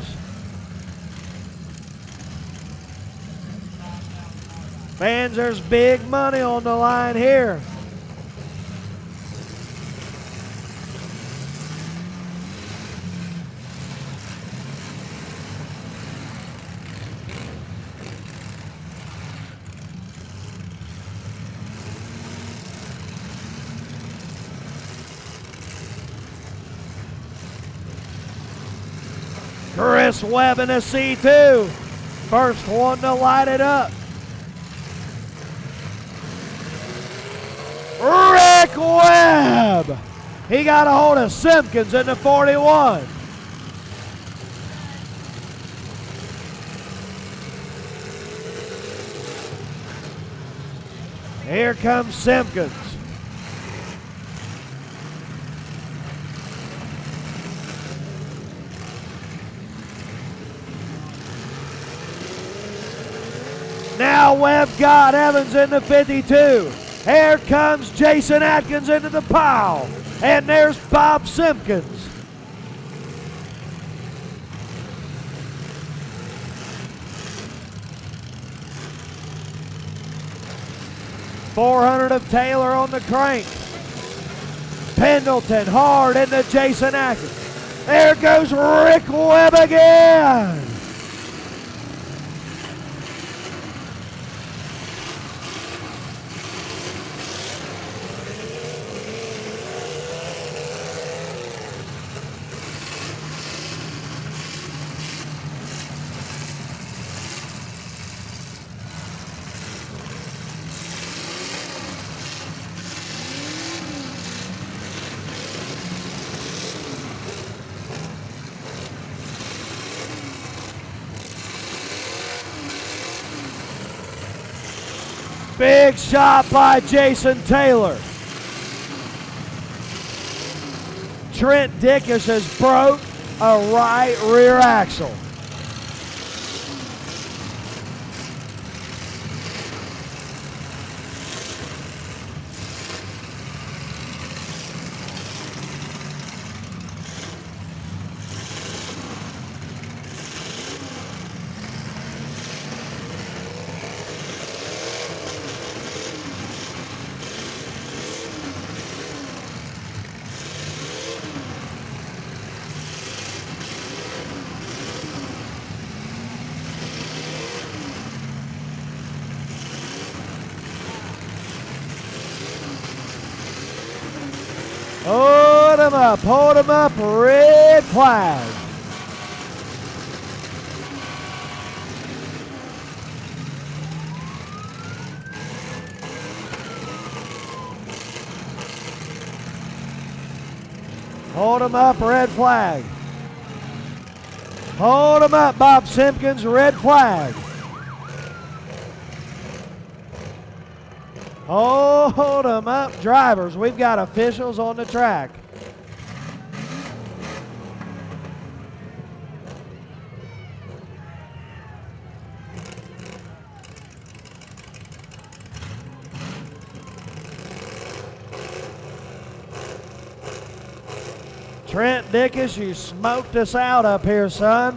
Fans, there's big money on the line here. Chris Webb in a C2. First one to light it up. Rick Webb. He got a hold of Simpkins in the 41. Here comes Simpkins. Now Webb got Evans in the 52. Here comes Jason Atkins into the pile. And there's Bob Simpkins. .400 of Taylor on the crank. Pendleton hard into Jason Atkins. There goes Rick Webb again. Big shot by Jason Taylor. Trent Dickus has broke a right rear axle. Hold him up, red flag. Hold him up, red flag. Hold him up, Bob Simpkins, red flag. Hold him up, drivers. We've got officials on the track. Trent Dickus, you smoked us out up here, son.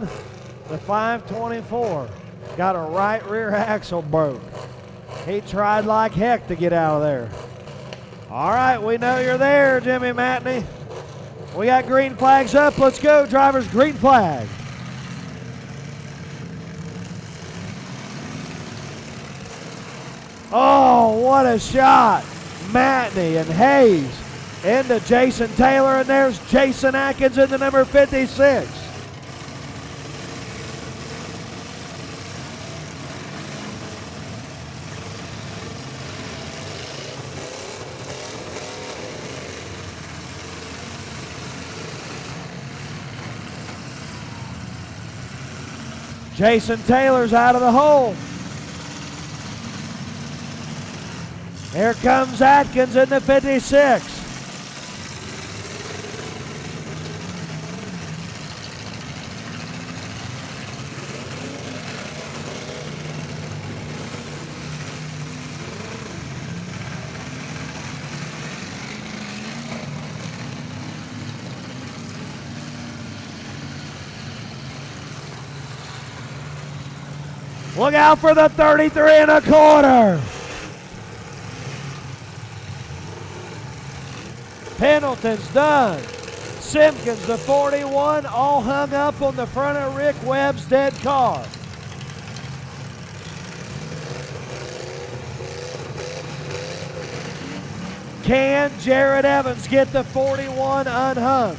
The 524 got a right rear axle broke. He tried like heck to get out of there. All right, we know you're there, Jimmy Matney. We got green flags up. Let's go, drivers, green flag. Oh, what a shot. Matney and Hayes into Jason Taylor, and there's Jason Atkins in the number 56. Jason Taylor's out of the hole. Here comes Atkins in the 56. Look out for the 33 1/4. Pendleton's done. Simpkins, the 41, all hung up on the front of Rick Webb's dead car. Can Jared Evans get the 41 unhung?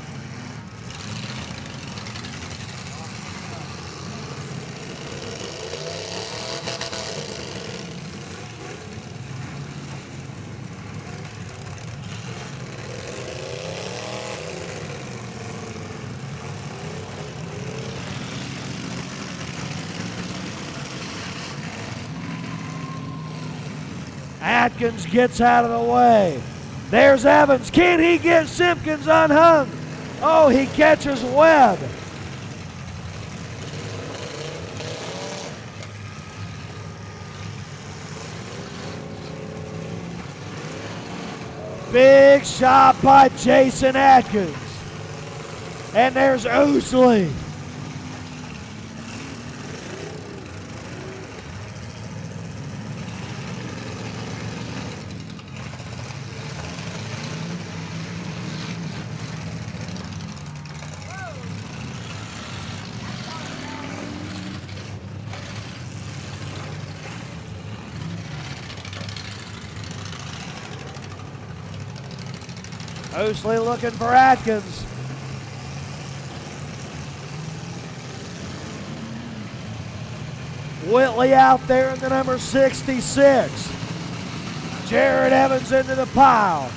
Atkins gets out of the way. There's Evans. Can he get Simpkins unhung? Oh, he catches Webb. Big shot by Jason Atkins. And there's Oosley. Oosley looking for Atkins. Whitley out there in the number 66. Jared Evans into the pile.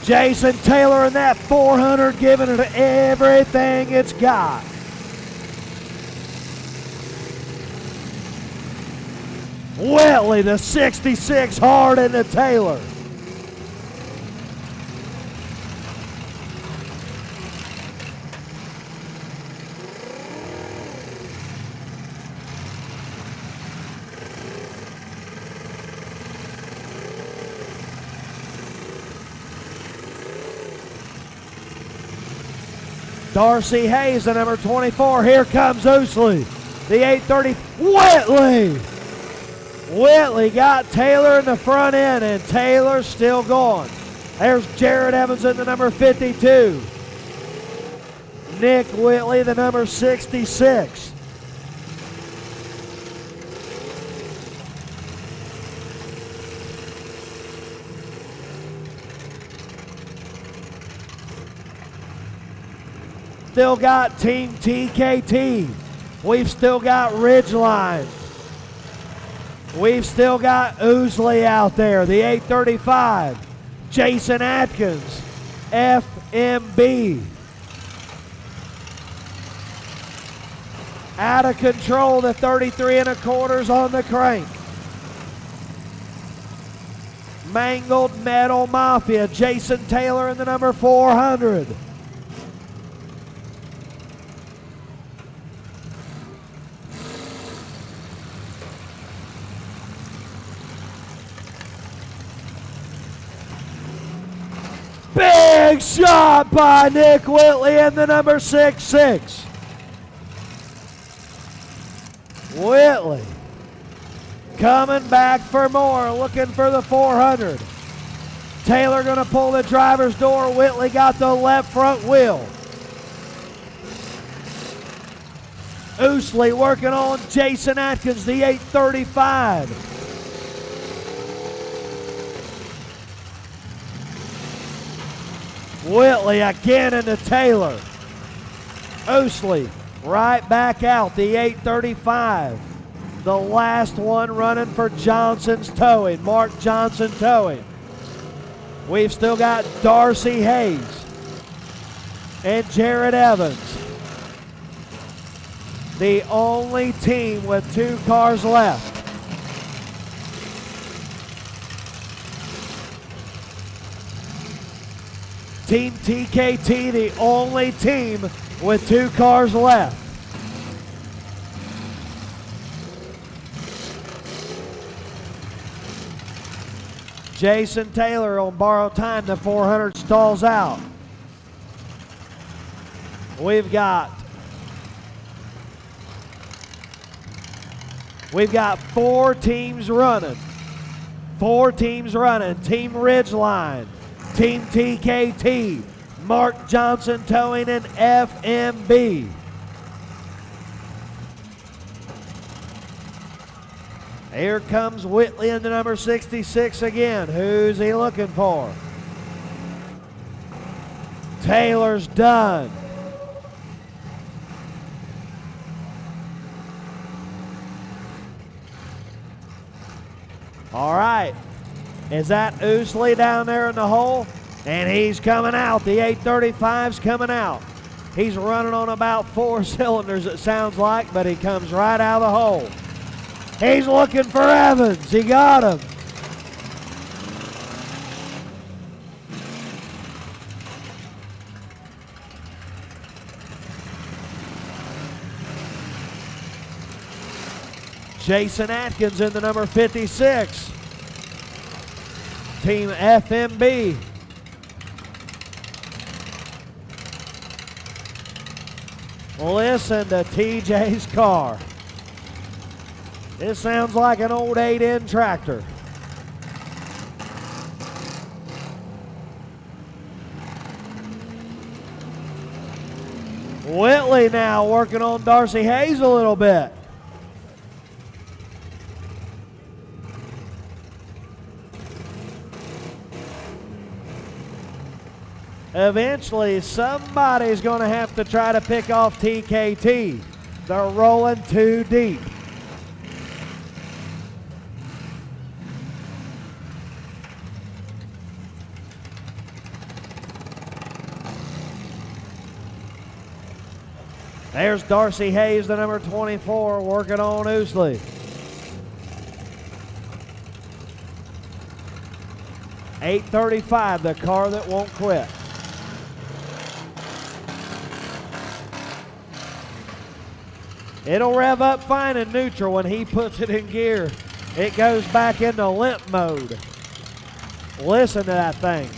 Jason Taylor in that 400 giving it everything it's got. Whitley, the 66 hard into Taylor. Darcy Hayes, the number 24. Here comes Ousley. The 830. Whitley. Whitley got Taylor in the front end, and Taylor's still going. There's Jared Evans in the number 52. Nick Whitley, the number 66. Still got Team TKT. We've still got Ridgeline. We've still got Ousley out there, the 835. Jason Atkins, FMB. Out of control, the 33 1/4's on the crank. Mangled Metal Mafia, Jason Taylor in the number 400. Big shot by Nick Whitley in the number 66. Whitley coming back for more, looking for the 400. Taylor gonna pull the driver's door. Whitley got the left front wheel. Ousley working on Jason Atkins, the 835. Whitley again into Taylor. Ousley right back out, the 835. The last one running for Johnson's Towing, Mark Johnson Towing. We've still got Darcy Hayes and Jared Evans. The only team with 2 cars left. Team TKT, the only team with 2 cars left. Jason Taylor on borrowed time, the 400 stalls out. We've got 4 teams running. 4 teams running. Team Ridgeline, Team TKT, Mark Johnson Towing, and FMB. Here comes Whitley in the number 66 again. Who's he looking for? Taylor's done. All right. Is that Ousley down there in the hole? And he's coming out. The 835's coming out. He's running on about 4 cylinders, it sounds like, but he comes right out of the hole. He's looking for Evans. He got him. Jason Atkins in the number 56. Team FMB. Listen to TJ's car. This sounds like an old 8N tractor. Whitley now working on Darcy Hayes a little bit. Eventually, somebody's going to have to try to pick off TKT. They're rolling too deep. There's Darcy Hayes, the number 24, working on Oosley. 8:35, the car that won't quit. It'll rev up fine in neutral when he puts it in gear. It goes back into limp mode. Listen to that thing.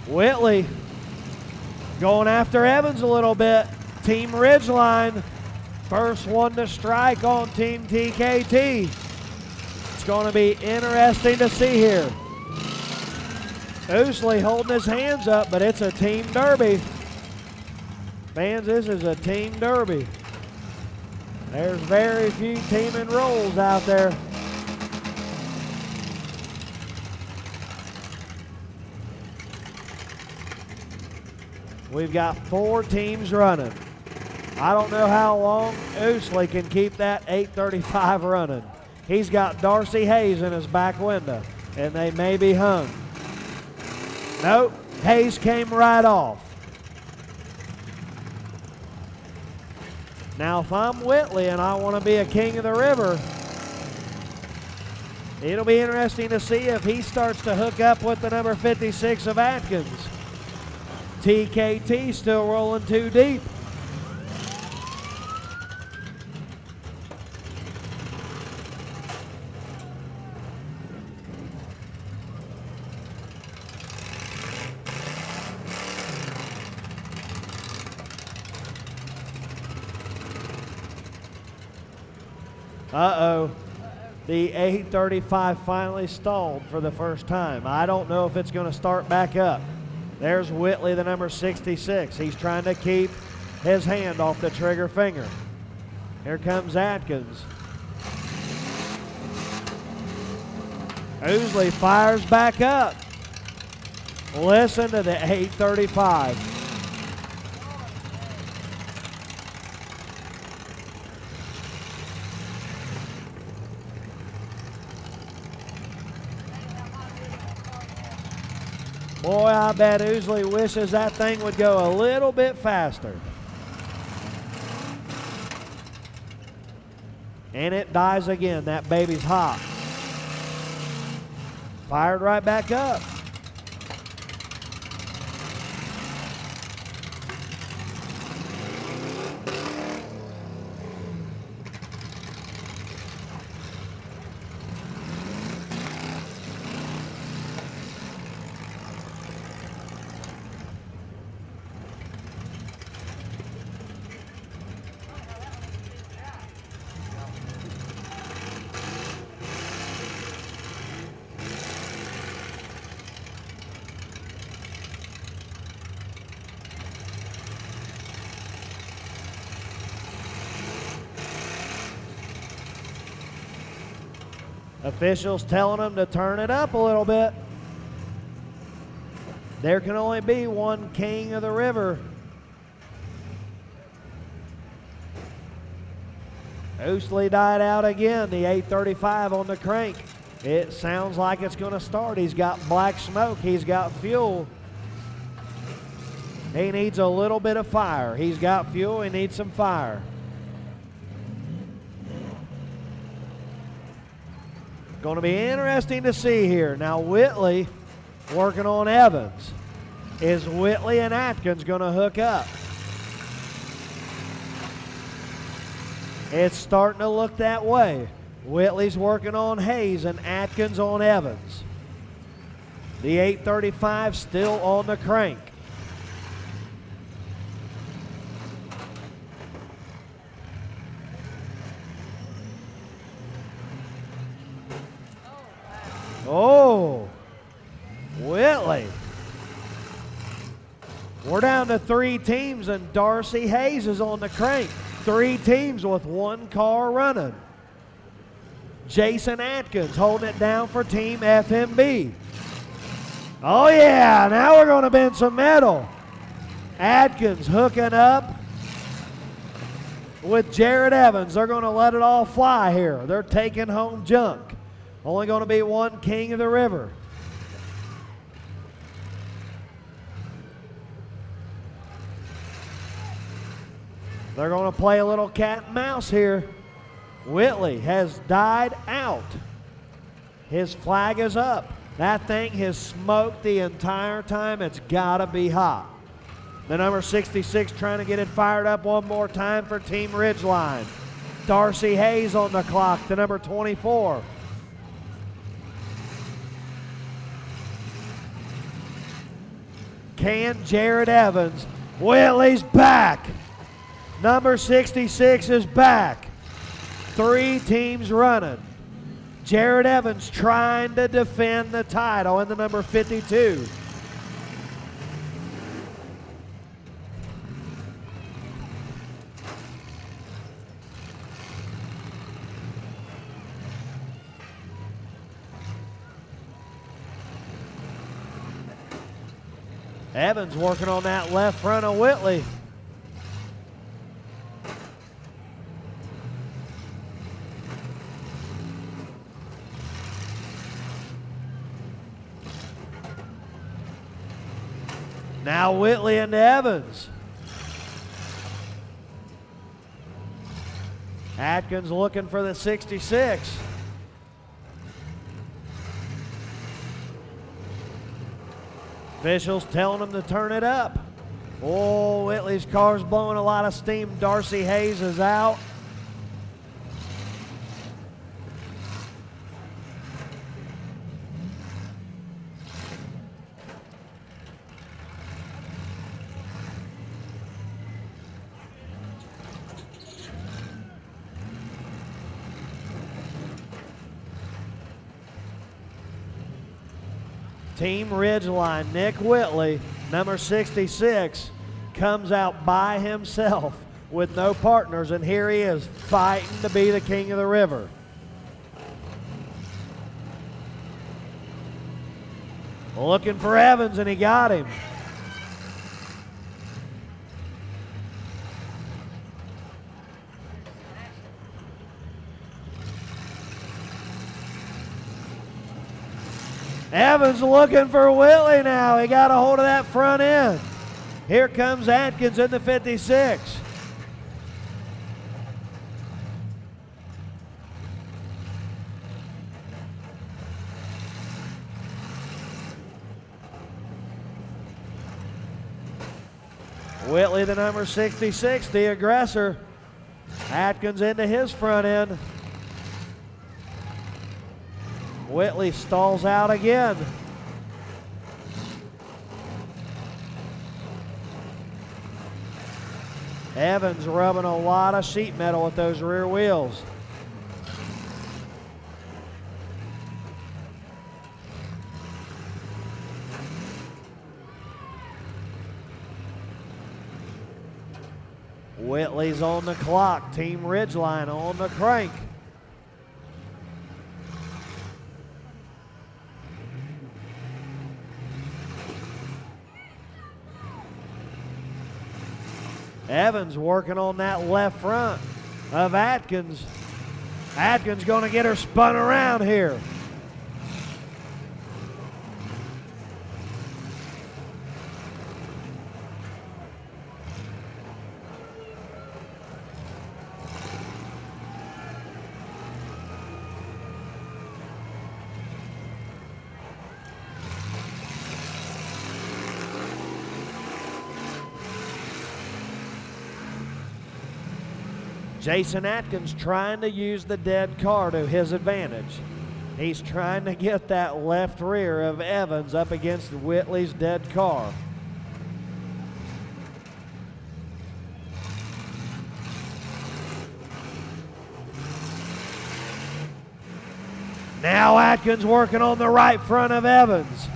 Whitley going after Evans a little bit. Team Ridgeline, first one to strike on Team TKT. It's going to be interesting to see here. Oosley holding his hands up, but it's a team derby. Fans, this is a team derby. There's very few teaming roles out there. We've got 4 teams running. I don't know how long Oosley can keep that 8:35 running. He's got Darcy Hayes in his back window, and they may be hung. Nope, Hayes came right off. Now, if I'm Whitley and I want to be a king of the river, it'll be interesting to see if he starts to hook up with the number 56 of Atkins. TKT still rolling too deep. Uh-oh. The 8:35 finally stalled for the first time. I don't know if it's going to start back up. There's Whitley, the number 66. He's trying to keep his hand off the trigger finger. Here comes Atkins. Oosley fires back up. Listen to the 8:35. Boy, I bet Oosley wishes that thing would go a little bit faster. And it dies again. That baby's hot. Fired right back up. Officials telling them to turn it up a little bit. There can only be one king of the river. Oosley died out again, the 8:35 on the crank. It sounds like it's going to start. He's got black smoke. He's got fuel. He needs a little bit of fire. He's got fuel. He needs some fire. Going to be interesting to see here. Now Whitley working on Evans. Is Whitley and Atkins going to hook up? It's starting to look that way. Whitley's working on Hayes and Atkins on Evans. The 8:35 still on the crank. Oh, Whitley. We're down to 3 teams and Darcy Hayes is on the crank. 3 teams with 1 car running. Jason Atkins holding it down for Team FMB. Oh yeah, now we're going to bend some metal. Atkins hooking up with Jared Evans. They're going to let it all fly here. They're taking home junk. Only going to be one King of the River. They're going to play a little cat and mouse here. Whitley has died out. His flag is up. That thing has smoked the entire time. It's got to be hot. The number 66 trying to get it fired up one more time for Team Ridgeline. Darcy Hayes on the clock, the number 24. Can Jared Evans? Whitley's back. Number 66 is back. 3 teams running. Jared Evans trying to defend the title in the number 52. Evans working on that left front of Whitley. Now Whitley and Evans. Atkins looking for the 66. Officials telling him to turn it up. Oh, Whitley's car's blowing a lot of steam. Darcy Hayes is out. Team Ridgeline, Nick Whitley, number 66, comes out by himself with no partners, and here he is fighting to be the King of the River. Looking for Evans, and he got him. Evans looking for Whitley now. He got a hold of that front end. Here comes Atkins in the 56. Whitley, the number 66, the aggressor. Atkins into his front end. Whitley stalls out again. Evans rubbing a lot of sheet metal with those rear wheels. Whitley's on the clock. Team Ridgeline on the crank. Evans working on that left front of Atkins. Atkins going to get her spun around here. Jason Atkins trying to use the dead car to his advantage. He's trying to get that left rear of Evans up against Whitley's dead car. Now Atkins working on the right front of Evans.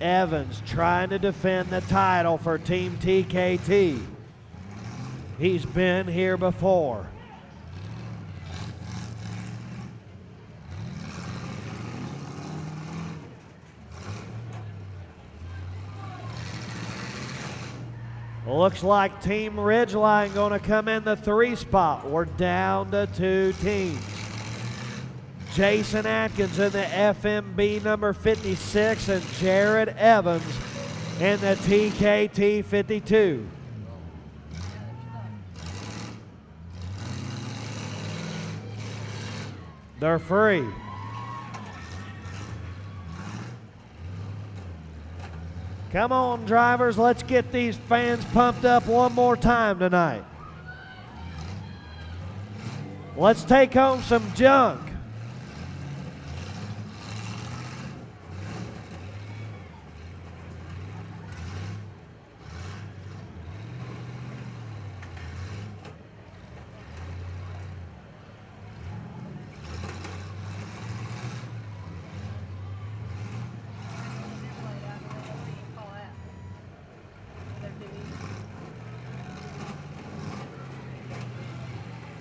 Evans trying to defend the title for Team TKT. He's been here before. Looks like Team Ridgeline going to come in the 3 spot. We're down to 2 teams. Jason Atkins in the FMB number 56 and Jared Evans in the TKT 52. They're free. Come on, drivers, let's get these fans pumped up one more time tonight. Let's take home some junk.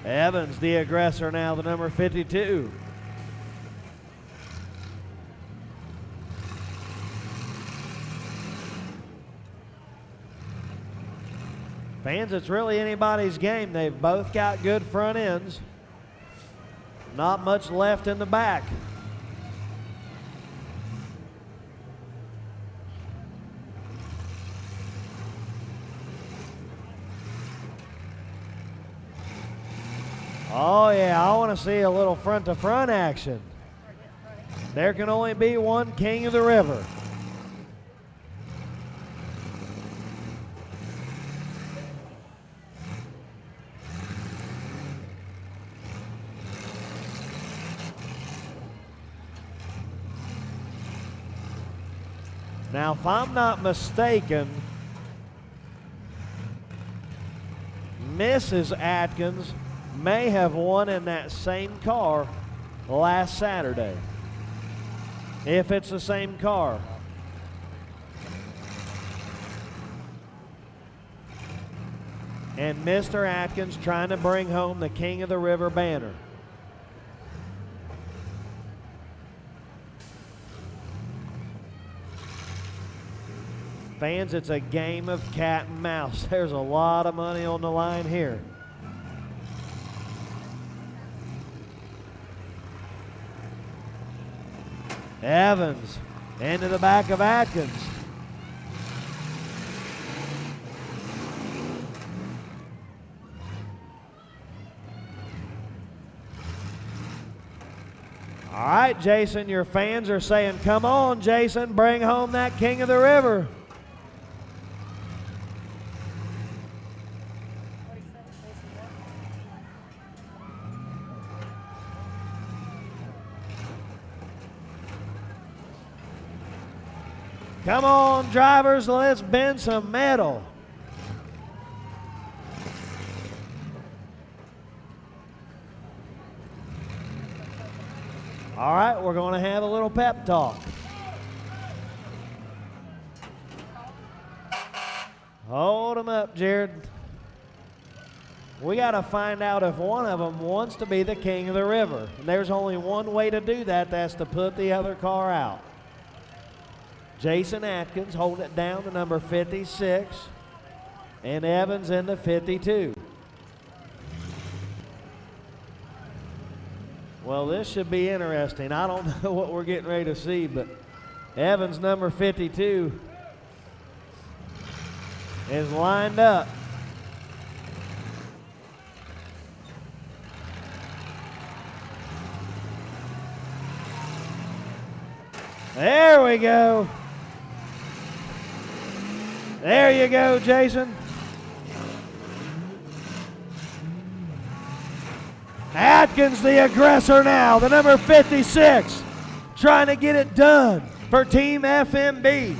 Evans, the aggressor now, the number 52. Fans, it's really anybody's game. They've both got good front ends. Not much left in the back. Oh yeah, I want to see a little front-to-front action. There can only be one king of the river. Now, if I'm not mistaken, Mrs. Atkins may have won in that same car last Saturday, if it's the same car. And Mr. Atkins trying to bring home the King of the River banner. Fans, it's a game of cat and mouse. There's a lot of money on the line here. Evans into the back of Atkins. All right, Jason, your fans are saying, come on, Jason, bring home that King of the River. Come on, drivers, let's bend some metal. All right, we're going to have a little pep talk. Hold them up, Jared. We got to find out if one of them wants to be the King of the River. And there's only one way to do that, that's to put the other car out. Jason Atkins holding it down to number 56, and Evans in the 52. Well, this should be interesting. I don't know what we're getting ready to see, but Evans, number 52, is lined up. There we go. There you go, Jason. Atkins, the aggressor now, the number 56, trying to get it done for Team FMB.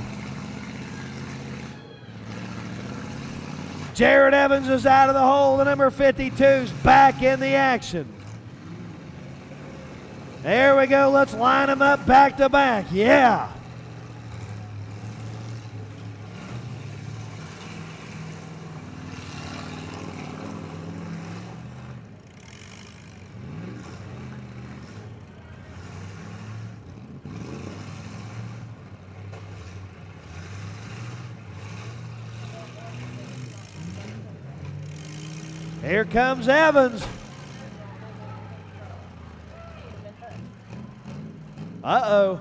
Jared Evans is out of the hole. The number 52's back in the action. There we go. Let's line them up back to back. Yeah. Here comes Evans. Uh-oh.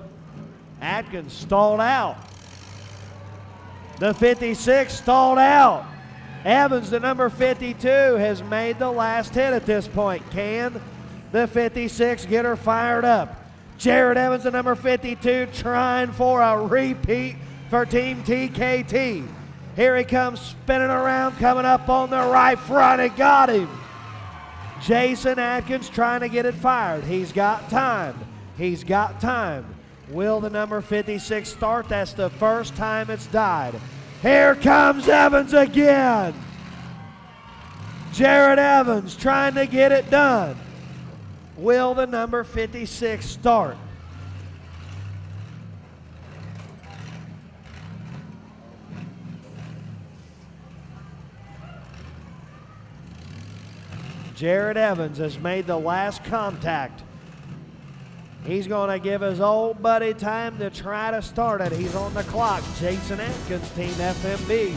Atkins stalled out. The 56 stalled out. Evans, the number 52, has made the last hit at this point. Can the 56 get her fired up? Jared Evans, the number 52, trying for a repeat for Team TKT. Here he comes spinning around, coming up on the right front. It got him. Jason Atkins trying to get it fired. He's got time. He's got time. Will the number 56 start? That's the first time it's died. Here comes Evans again. Jared Evans trying to get it done. Will the number 56 start? Jared Evans has made the last contact. He's going to give his old buddy time to try to start it. He's on the clock. Jason Atkins, Team FMB.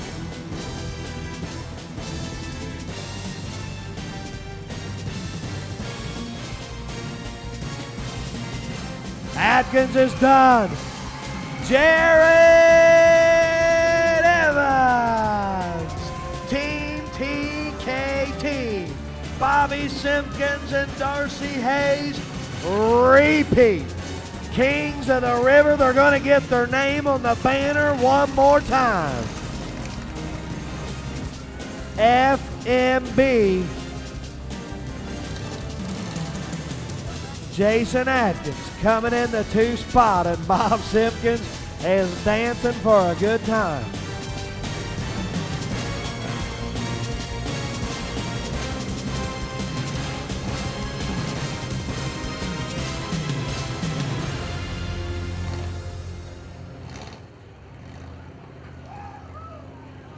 Atkins is done. Jared Evans, Team TKT. Bobby Simpkins and Darcy Hayes repeat. Kings of the River, they're going to get their name on the banner one more time. FMB. Jason Atkins coming in the 2 spot, and Bob Simpkins is dancing for a good time.